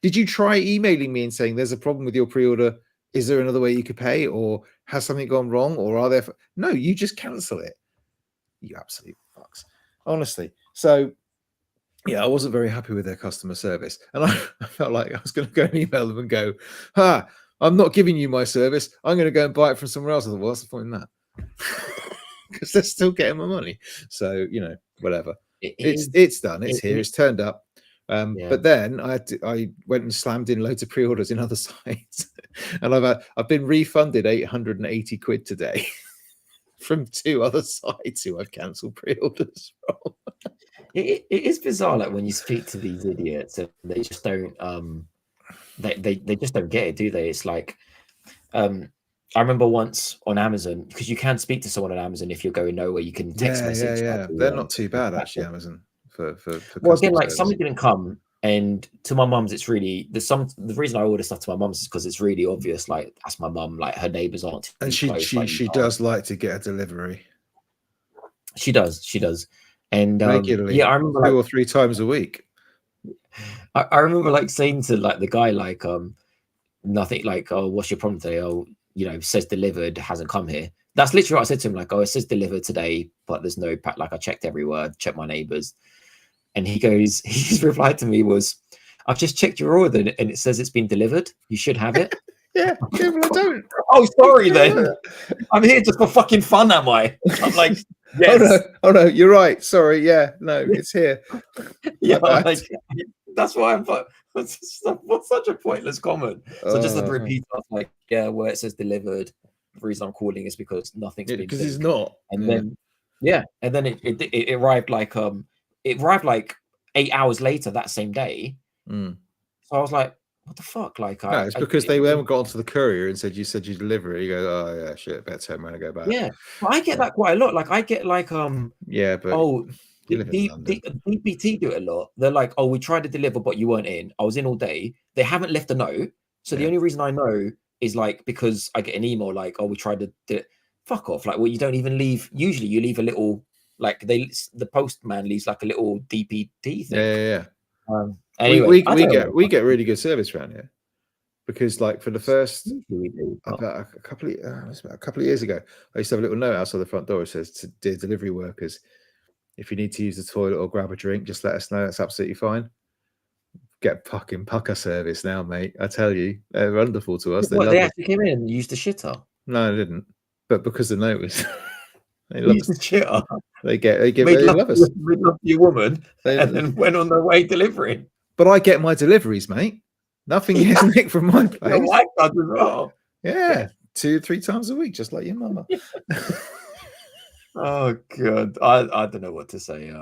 Did you try emailing me and saying there's a problem with your pre-order? Is there another way you could pay, or has something gone wrong, or are there? No, you just cancel it. You absolute fucks. Honestly. So yeah, I wasn't very happy with their customer service, and I felt like I was going to go and email them and go, "I'm not giving you my service. I'm going to go and buy it from somewhere else." I thought, well, what's the point in that? Because they're still getting my money. So whatever. It's done. It's here. It's turned up. But then I went and slammed in loads of pre-orders in other sites, and I've been refunded 880 quid today from 2 other sites who I've cancelled pre-orders from. It is bizarre, like when you speak to these idiots and they just don't they just don't get it, do they? It's like I remember once on Amazon, because you can speak to someone on Amazon if you're going nowhere, you can text message. Yeah. They're not too bad actually, Amazon. For well, again, like something didn't come, and to my mum's, it's really the reason I order stuff to my mum's is because it's really obvious. Like, that's my mum. Like, her neighbors aren't. And she does like to get a delivery. She does, and regularly. Yeah, I remember 2 or 3 times a week. I remember like saying to like the guy, like nothing, like, "Oh, what's your problem today?" "Oh, it says delivered, hasn't come here." That's literally what I said to him, like, "Oh, it says delivered today, but there's no pack." Like, I checked everywhere, checked my neighbors, and his reply to me was, "I've just checked your order and it says it's been delivered. You should have it." Yeah, well, I don't. Oh, sorry then. I'm here just for fucking fun, am I? I'm like, yes. Oh no, you're right. Sorry, yeah, no, it's here. Yeah, like, that's why I'm like, what's such a pointless comment. So just to repeat, I was like, yeah, where it says delivered, the reason I'm calling is because nothing's been because it's not. And then and then it arrived like 8 hours later that same day. So I was like, what the fuck? Like, No, it's because they haven't got onto the courier and said you deliver it. You go, oh yeah, shit, better turn around and go back. yeah, but I get that quite a lot. Like, I get like yeah, but oh, you live in London. DPT do it a lot. They're like, oh, we tried to deliver, but you weren't in. I was in all day. They haven't left a note. So the only reason I know is like because I get an email like, oh, we tried to do it. Fuck off. Like, well, you don't even leave. Usually you leave a little, like the postman leaves like a little DPT thing. Yeah. Anyway, we get really good service around here because like for the first about a couple of years ago, I used to have a little note outside the front door. It says, "Dear delivery workers, if you need to use the toilet or grab a drink, just let us know. That's absolutely fine." Get fucking pucker service now, mate. I tell you, they're wonderful to us. They actually came in and used the shitter. No, they didn't. But because the note was, they love the shitter. They love us. They love your woman, and then went on their way delivering. But I get my deliveries, mate. Nothing is nicked from my place. Your wife does as well. Yeah, 2-3 times a week, just like your mama. Oh god, I don't know what to say.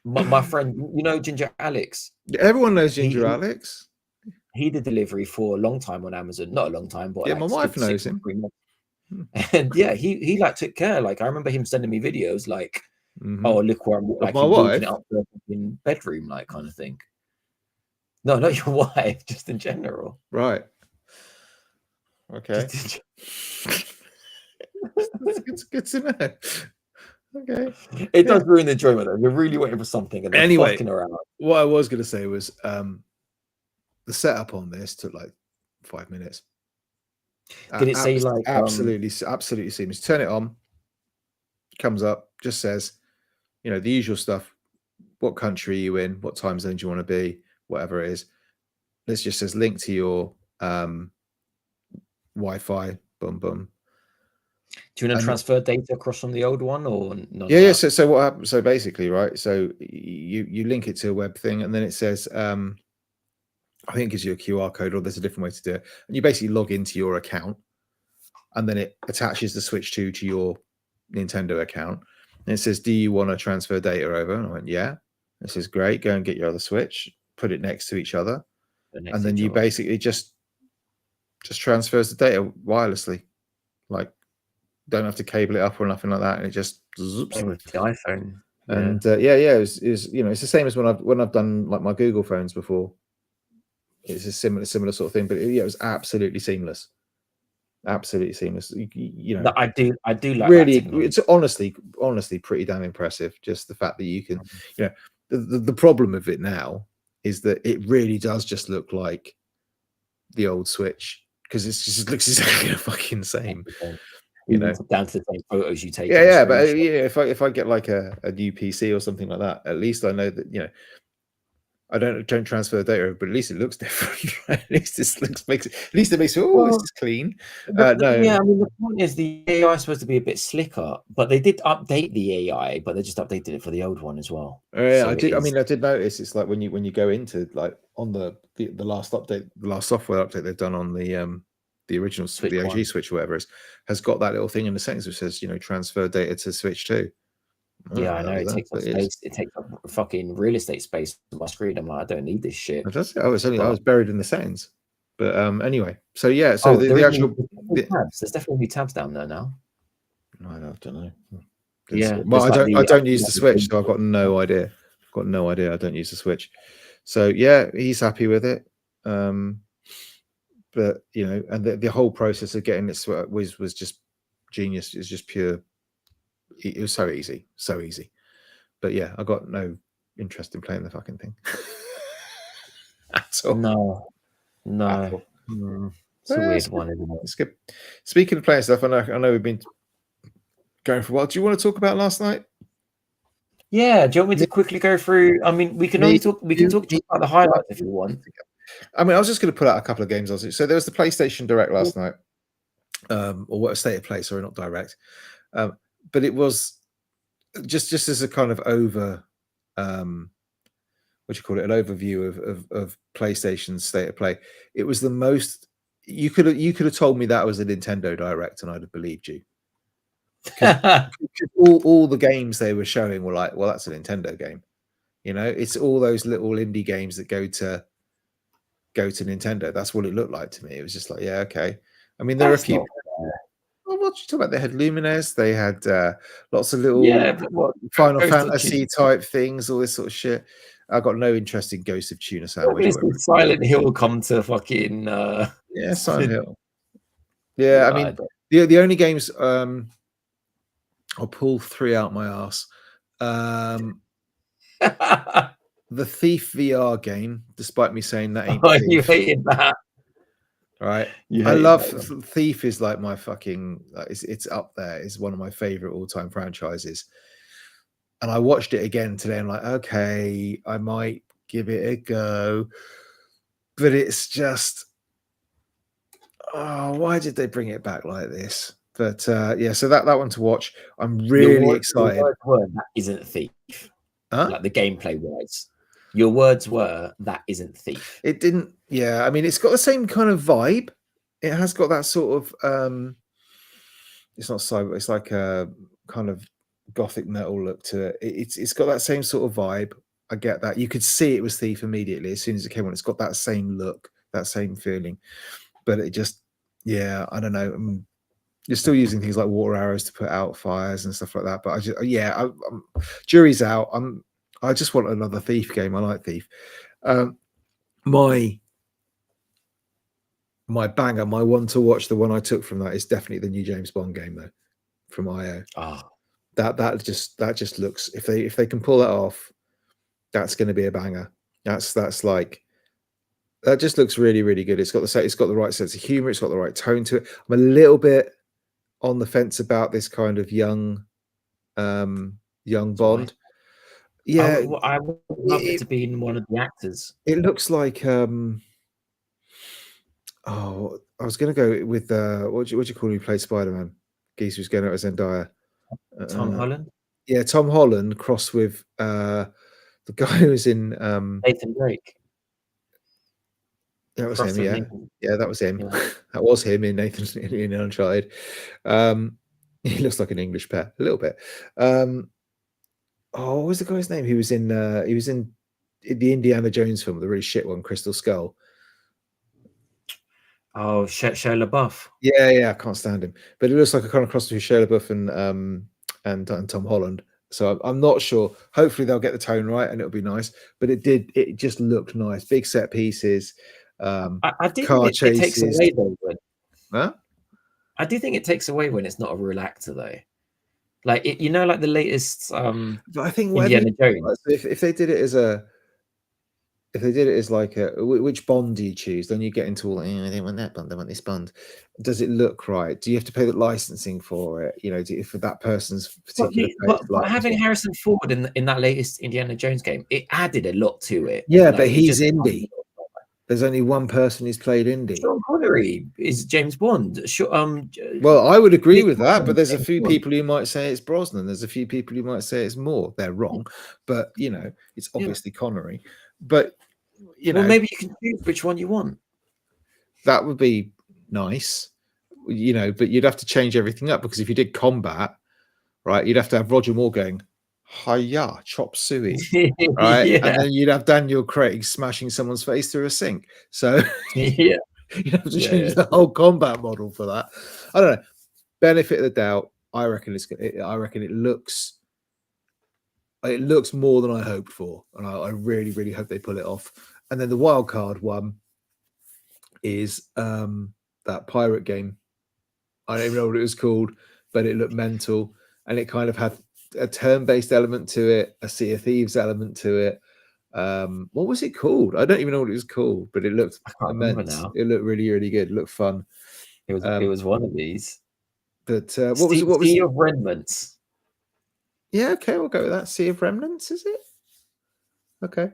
My friend, you know Ginger Alex. Everyone knows Ginger Alex. He did delivery for a long time on Amazon. Not a long time, but yeah, like my wife knows him. And yeah, he like took care. Like I remember him sending me videos like, oh look where I'm like my wife up in bedroom, like kind of thing. No, not your wife, just in general. Right. Okay. It's good to know. Okay. It does ruin the enjoyment though. You're really waiting for something and anyway, fucking around. What I was going to say was the setup on this took like 5 minutes. Did it say like absolutely seamless? Turn it on, comes up, just says, you know, the usual stuff. What country are you in? What time zone do you want to be? Whatever it is. This just says link to your Wi-Fi. Boom, boom. Do you want to transfer data across from the old one or not? Yeah. So what happens? So basically, right. So you link it to a web thing, and then it says, I think it gives you a QR code, or there's a different way to do it. And you basically log into your account, and then it attaches the Switch 2 to your Nintendo account. And it says, "Do you want to transfer data over?" And I went, "Yeah." It says, "Great. Go and get your other Switch. Put it next to each other, and then you basically just transfers the data wirelessly, like." Don't have to cable it up or nothing like that, and it just zoops. With the iPhone. And it was you know, it's the same as when I've done like my Google phones before. It's a similar sort of thing, but it was absolutely seamless. Absolutely seamless. You know, I do like really. It's honestly pretty damn impressive. Just the fact that you can, you know, the problem of it now is that it really does just look like the old Switch because it just looks exactly the fucking same. You know, down to the same photos you take. Yeah, but yeah, if I get like a new PC or something like that, at least I know that, you know, I don't transfer the data, but at least it looks different. At least it makes it this is clean. Yeah, I mean the point is the AI is supposed to be a bit slicker, but they did update the AI, but they just updated it for the old one as well. Yeah, so I did. I mean, I did notice it's like when you go into like on the last update, the last software update they've done on the original Switch, the OG Switch, or whatever it is, has got that little thing in the settings which says, you know, transfer data to Switch 2. Yeah, I know. It takes up space. It takes up fucking real estate space on my screen. I'm like, I don't need this shit. I was buried in the settings. But anyway, so yeah, so the actual tabs. There's definitely tabs down there now. I don't know. Yeah. Well, I don't use the Switch, so I've got no idea. I don't use the Switch. So yeah, he's happy with it. But you know, and the whole process of getting this was just genius. It's just pure. It was so easy. But yeah, I got no interest in playing the fucking thing at all. No. It's a weird one, isn't it? It's good. Speaking of playing stuff, I know we've been going for a while. Do you want to talk about last night? Yeah. Do you want me to quickly go through? I mean, we can talk about the highlights if you want. I mean, I was just going to put out a couple of games. So there was the PlayStation Direct last night, or what State of Play? Sorry, not Direct. But it was just as a kind of an overview of PlayStation's State of Play. It was the most you could have told me that was a Nintendo Direct, and I'd have believed you. all the games they were showing were like, well, that's a Nintendo game. You know, it's all those little indie games that go to go to Nintendo. That's what it looked like to me. It was just like, yeah, okay. I mean, there are a That's few. not fair. Well, what you talk about? They had Lumines. They had lots of little Yeah, but what Final Ghost of Fantasy type things, all this sort of shit. I got no interest in Ghost of Tuna Sandwich. Tuna Silent Hill come to fucking Yeah, Silent Hill. Yeah, I mean, the only games I'll pull 3 out my ass. The Thief VR game, despite me saying that ain't Thief. You hated that. Right. You I hated love that Thief is like my fucking it's up there. It's one of my favorite all-time franchises. And I watched it again today. I'm like, okay, I might give it a go. But it's just why did they bring it back like this? But yeah, so that one to watch. I'm really excited. Your words were, that isn't Thief. Huh? Like the gameplay wise. Your words were, that isn't Thief. It didn't, yeah. I mean, it's got the same kind of vibe. It has got that sort of it's not cyber, it's like a kind of gothic metal look to it. It's got that same sort of vibe. I get that. You could see it was Thief immediately as soon as it came on. It's got that same look, that same feeling. But it just, yeah, I don't know. You're still using things like water arrows to put out fires and stuff like that. But I just, yeah, jury's out. I just want another Thief game. I like Thief. My banger, my one to watch, the one I took from that is definitely the new James Bond game though, from IO. That just looks, if they can pull that off, that's going to be a banger. That's like, that just looks really, really good. It's got the right sense of humor. It's got the right tone to it. I'm a little bit on the fence about this kind of young Bond. Yeah, I would love it to be in one of the actors. It looks like I was going to go with what do you call him who played Spider-Man? Geese was going out as Zendaya. Tom Holland. Yeah, Tom Holland crossed with the guy who was in Nathan Drake. That was him, yeah. Yeah, that was him. Yeah. That was him in Nathan in Uncharted. He looks like an English pet, a little bit. What was the guy's name? He was in the Indiana Jones film, the really shit one, Crystal Skull. Oh, Shia LaBeouf. Yeah, I can't stand him. But it looks like a kind of cross between Shia LaBeouf and Tom Holland. So I'm not sure. Hopefully they'll get the tone right and it'll be nice. But it just looked nice. Big set pieces. I do car think it takes away though. Huh? I do think it takes away when it's not a real actor though. Like like the latest but I think Indiana Jones. If they did it as like which Bond do you choose? Then you get into all, I don't want that Bond, I want this Bond. Does it look right? Do you have to pay the licensing for it? For that person's particular. But having Harrison Ford in that latest Indiana Jones game, it added a lot to it. Yeah, but he's indie. There's only one person who's played Indy. Sean Connery is James Bond. Well, I would agree with that, but there's a few people who might say it's Brosnan. There's a few people who might say it's Moore. They're wrong, but it's obviously Connery. But well, maybe you can choose which one you want. That would be nice, but you'd have to change everything up, because if you did combat, right, you'd have to have Roger Moore going, hiya, chop suey, right? Yeah. And then you'd have Daniel Craig smashing someone's face through a sink. So yeah, you'd have to change the whole combat model for that. I don't know. Benefit of the doubt. I reckon it looks more than I hoped for, and I really, really hope they pull it off. And then the wild card one is that pirate game. I don't even know what it was called, but it looked mental, and it kind of had a turn-based element to it, a Sea of Thieves element to it. What was it called? I don't even know what it was called, but it looked immense. It looked really, really good. It looked fun. It was one of these. But what was it? Sea of Remnants. Yeah, okay, we'll go with that. Sea of Remnants, is it? Okay.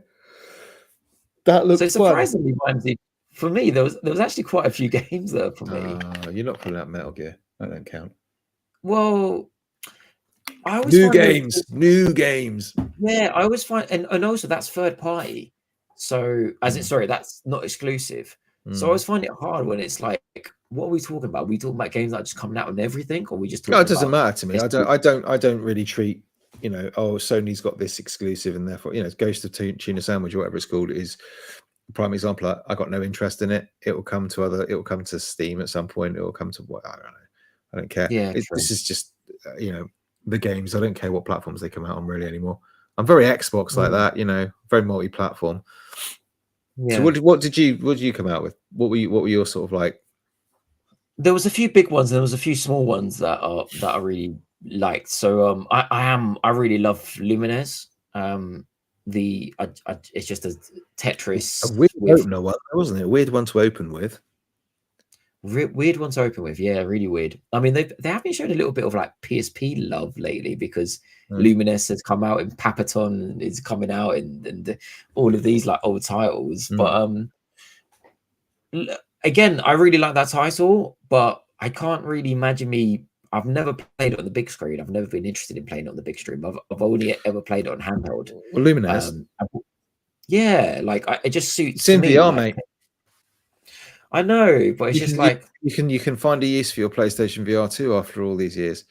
That looks so surprisingly, Ramsey, for me, there was actually quite a few games there for me. You're not pulling out Metal Gear. That don't count. Well, new games. Yeah, I always find, and also that's third party. So that's not exclusive. So I always find it hard when it's like, what are we talking about? Are we talking about games that are just coming out and everything, or we just talking it doesn't matter to me. I don't really treat, Sony's got this exclusive and therefore, Ghost of Tuna Sandwich or whatever it's called is prime example. I got no interest in it. It will come to Steam at some point. It will come to what, I don't know. I don't care. Yeah, true. This is just the games. I don't care what platforms they come out on really anymore. I'm very Xbox like that, very multi-platform. Yeah. So what did you come out with? What were your sort of like? There was a few big ones, and there was a few small ones that I really liked. So I really love Lumines. It's just a Tetris. A weird opener one, wasn't it? A weird one to open with. Weird one to open with, yeah, really weird. I mean, they have been showing a little bit of like PSP love lately because Lumines has come out and Papaton is coming out and all of these like old titles. But again, I really like that title, but I can't really imagine I've never played it on the big screen. I've never been interested in playing it on the big screen. I've only ever played it on handheld. Well, Lumines. Yeah, like it just suits. It's in VR, mate. I know, but it's just like you can find a use for your PlayStation VR 2 after all these years.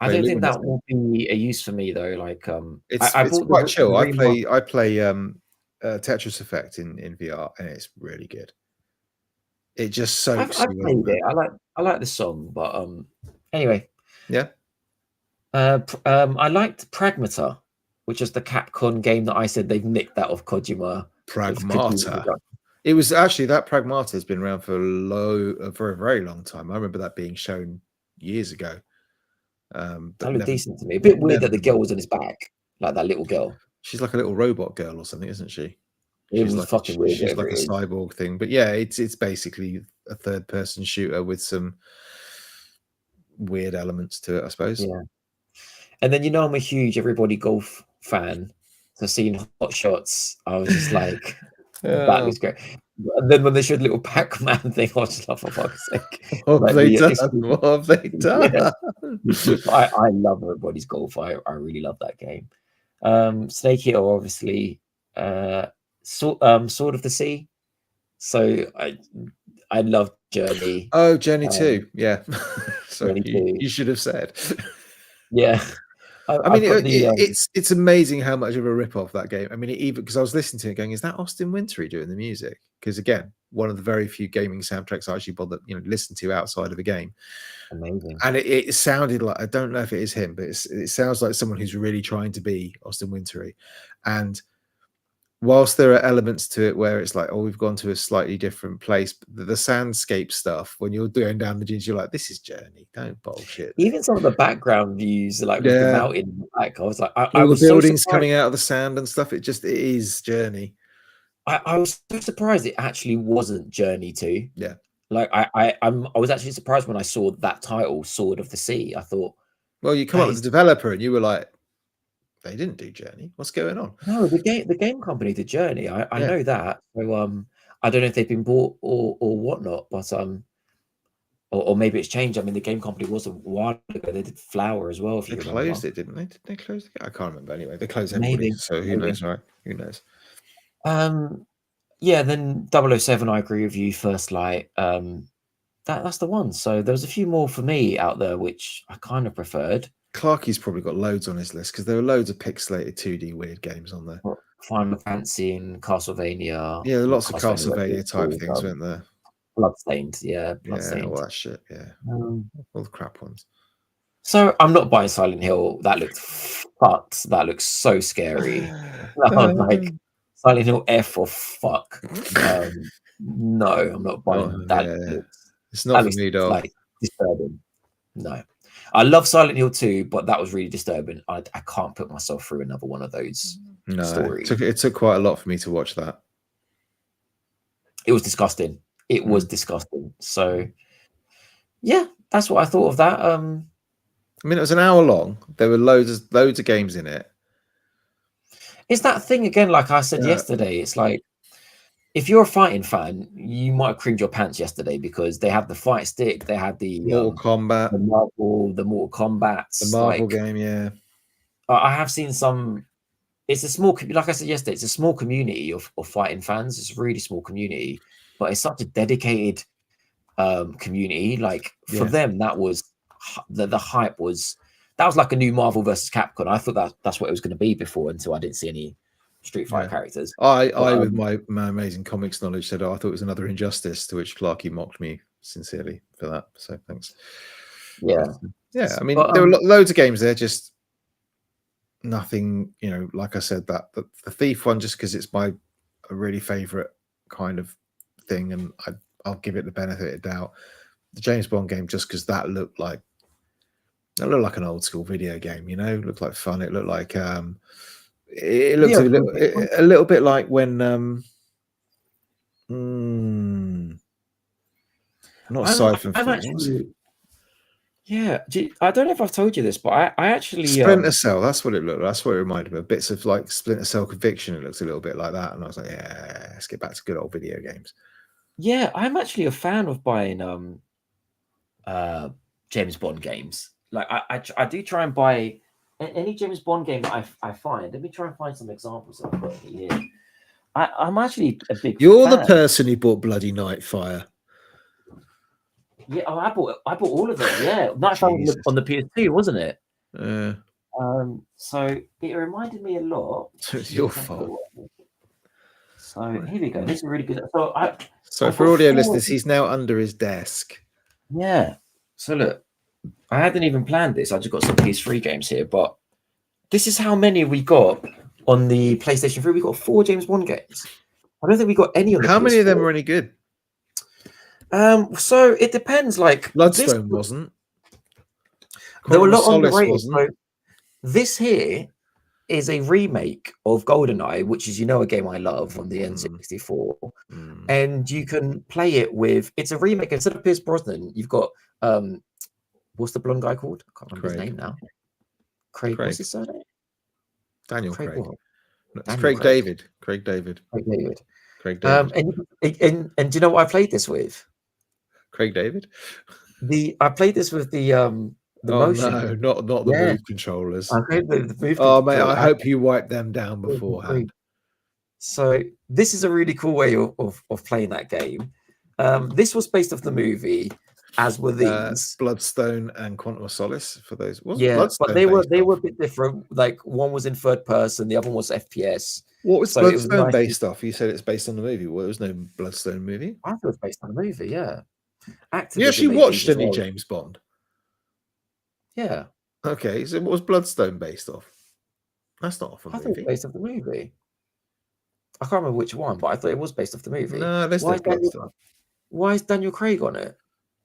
I don't think that will be a use for me though. Like it's quite chill. I play Tetris Effect in VR, and it's really good. It just soaks. I've played it. I like the song, but anyway. Yeah. I liked Pragmata, which is the Capcom game that I said they've nicked that off Kojima. Pragmata. It was actually that Pragmata has been around for a very long time. I remember that being shown years ago. That looked decent to me. A bit weird that the girl was on his back, like that little girl. She's like a little robot girl or something, isn't she? She's like fucking weird. She's like a cyborg thing. But yeah, it's basically a third-person shooter with some weird elements to it, I suppose. Yeah. And then I'm a huge Everybody Golf fan. So seeing Hot Shots, I was just like, that looks great. And then when they showed little Pac-Man thing, I was just like, for fuck's sake. What have they done? Yeah. I love Everybody's Golf. I really love that game. Snake Eater, obviously. Sword of the Sea. So I love Journey. Oh, Journey 2. Yeah. So you should have said. Yeah. I mean, it's amazing how much of a rip-off that game. I mean, even because I was listening to it going, is that Austin Wintory doing the music? Because again, one of the very few gaming soundtracks I actually bother, listen to outside of a game. Amazing. And it sounded like, I don't know if it is him, but it sounds like someone who's really trying to be Austin Wintory. And whilst there are elements to it where it's like, oh, we've gone to a slightly different place, but the soundscape stuff, when you're going down the dunes, you're like, this is Journey. Don't bullshit. Even some of the background views, like with the mountain, like I was like, I was the buildings coming out of the sand and stuff. It is Journey. I was so surprised it actually wasn't Journey 2. Yeah. Like I was actually surprised when I saw that title, Sword of the Sea. I thought, well, you come up with the developer and you were like, they didn't do Journey. What's going on? No, the game company did Journey. I know that. So I don't know if they've been bought or whatnot, but or maybe it's changed. I mean, the game company was a while ago. They did Flower as well. If they you closed it, didn't they? Did they close it? I can't remember. Anyway, they closed everybody. So who knows, right? Who knows? Yeah. Then 007. I agree with you. First Light. That's the one. So there was a few more for me out there which I kind of preferred. Clarky's probably got loads on his list because there were loads of pixelated 2D weird games on there. Final Fantasy and Castlevania. Yeah, lots of Castlevania type things, weren't there? Bloodstained, yeah. Bloodstained. Yeah, all that shit, yeah. All the crap ones. So I'm not buying Silent Hill. That looked fucked. That looks so scary. I'm like, Silent Hill F or fuck. No, I'm not buying that. Yeah. It's not for me, dog. Like disturbing. No. I love Silent Hill 2, but that was really disturbing. I can't put myself through another one of those stories. It took quite a lot for me to watch that. It was disgusting. It was disgusting. So, yeah, that's what I thought of that. I mean, it was an hour long. There were loads of games in it. It's that thing again, like I said yesterday. It's like, if you're a fighting fan, you might have creamed your pants yesterday because they had the fight stick, they had the Mortal Kombat, the Mortal Kombat, the Marvel game. Yeah, I have seen some. It's a small, like I said yesterday, it's a small community of fighting fans. It's a really small community, but it's such a dedicated community. Like for them, that was the hype was. That was like a new Marvel versus Capcom. I thought that's what it was going to be before until I didn't see any Street Fighter Yeah. characters. I But, with my amazing comics knowledge, said, "Oh, I thought it was another Injustice," to which Clarky mocked me sincerely for that. So thanks. yeah, Yeah. I mean, but, there were loads of games there, just nothing. You know, like I said, that the Thief one, just because it's a really favorite kind of thing, and I'll give it the benefit of doubt. The James Bond game, just because that looked like an old school video game. You know, it looked like fun. It looked like it looked a little bit like when not Siphon Films. Yeah, I don't know if I've told you this, but I actually Splinter Cell. That's what it looked like. That's what it reminded me of. Bits of like Splinter Cell Conviction. It looks a little bit like that, and I was like, yeah, let's get back to good old video games. Yeah, I'm actually a fan of buying James Bond games. Like I do try and buy any James Bond game that I find. Let me try and find some examples that I've got here. I'm actually a big. You're fan. the person who bought Bloody Nightfire. Yeah, I bought all of them. Yeah, Nightfire on the PS2, wasn't it? So it reminded me a lot. It's your fault. So here we go. This is really good. So for audio listeners, he's now under his desk. Yeah. So look, I hadn't even planned this. I just got some PS3 games here, but this is how many we got on the PlayStation 3. We got 4 James Bond games. I don't think we got any on the How PS4. many of them were any good? So it depends. Like Bloodstone wasn't. There were a lot underrated. So this here is a remake of GoldenEye, which is, a game I love on the N64. And you can play it with, it's a remake. Instead of Pierce Brosnan, you've got, what's the blonde guy called? I can't remember his name now. Craig. What's his surname? Daniel Craig. It's Craig David. Craig David. And do you know what I played this with? Craig David? I played this with the motion. No, not the move controllers. I played the move mate, I hope you wipe them down beforehand. So this is a really cool way of playing that game. This was based off the movie, as were these. Bloodstone and Quantum of Solace for those. But they were a bit different. Like one was in third person, the other one was FPS. What was Bloodstone based off? You said it's based on the movie. Well, there was no Bloodstone movie. I thought it was based on the movie. Yeah. You actually watched any James Bond? Yeah. Okay, so what was Bloodstone based off? That's not off a movie. I thought it was based off the movie. I can't remember which one, but I thought it was based off the movie. No, there's no Bloodstone. Why is Daniel Craig on it?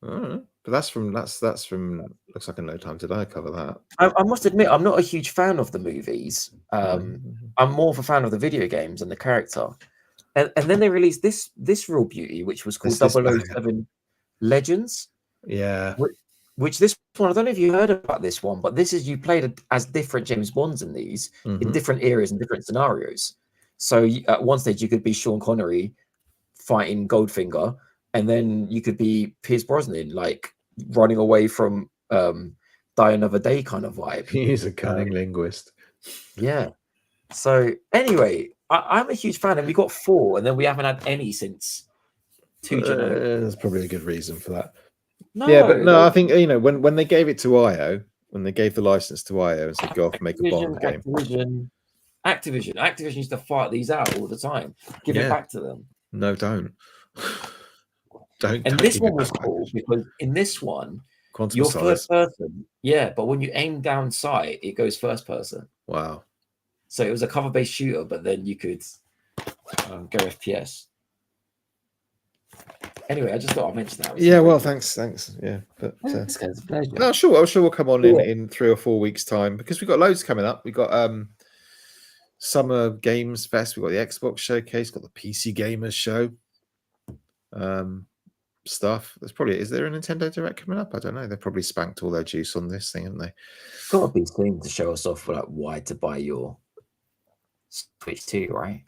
I don't know. But that's from looks like a No Time to Die cover that. I must admit, I'm not a huge fan of the movies. I'm more of a fan of the video games and the character. And then they released this real beauty, which was called 007 Legends. Yeah. Which this one, I don't know if you heard about this one, but this is, you played as different James Bonds in these, in different areas and different scenarios. So at one stage you could be Sean Connery fighting Goldfinger, and then you could be Pierce Brosnan, like running away from Die Another Day kind of vibe. He's a cunning linguist. Yeah. So anyway, I'm a huge fan, and we got 4, and then we haven't had any since 2 generations. There's probably a good reason for that. No, I think when they gave it to IO, when they gave the license to IO and said go off and make a Bond game. Activision used to fight these out all the time. Give it back to them. No, don't. And this one was cool because in this one, you're first person. Yeah, but when you aim down sight, it goes first person. Wow. So it was a cover-based shooter, but then you could go FPS. Anyway, I just thought I'd mention that. Yeah, well, thanks. Yeah, but it's a pleasure. No, I'm sure we'll come on in 3 or 4 weeks' time, because we've got loads coming up. We've got Summer Games Fest. We've got the Xbox Showcase. Got the PC Gamers Show. Stuff. Is there a Nintendo Direct coming up? I don't know. They've probably spanked all their juice on this thing, haven't they? Got to be something to show us off for like why to buy your Switch 2, right?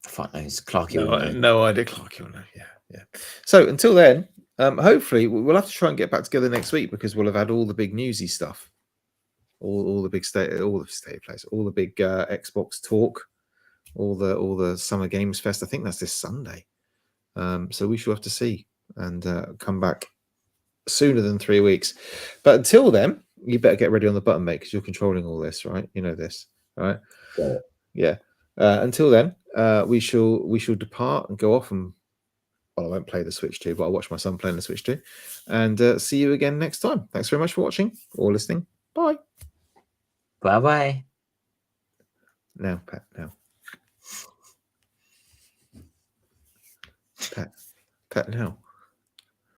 Fuck knows. Clarky will know. No idea. Clarky will know. Yeah. So until then, hopefully we'll have to try and get back together next week, because we'll have had all the big newsy stuff, all the big state plays, all the big Xbox talk, all the Summer Games Fest. I think that's this Sunday. So we shall have to see and come back sooner than 3 weeks. But until then, you better get ready on the button, mate, because you're controlling all this, right? You know this. All right. Got it. Yeah. Until then, we shall depart and go off and. Well, I won't play the Switch 2, but I'll watch my son playing the Switch 2. And see you again next time. Thanks very much for watching or listening. Bye. Bye-bye. Now, Pat, now. Pat, now.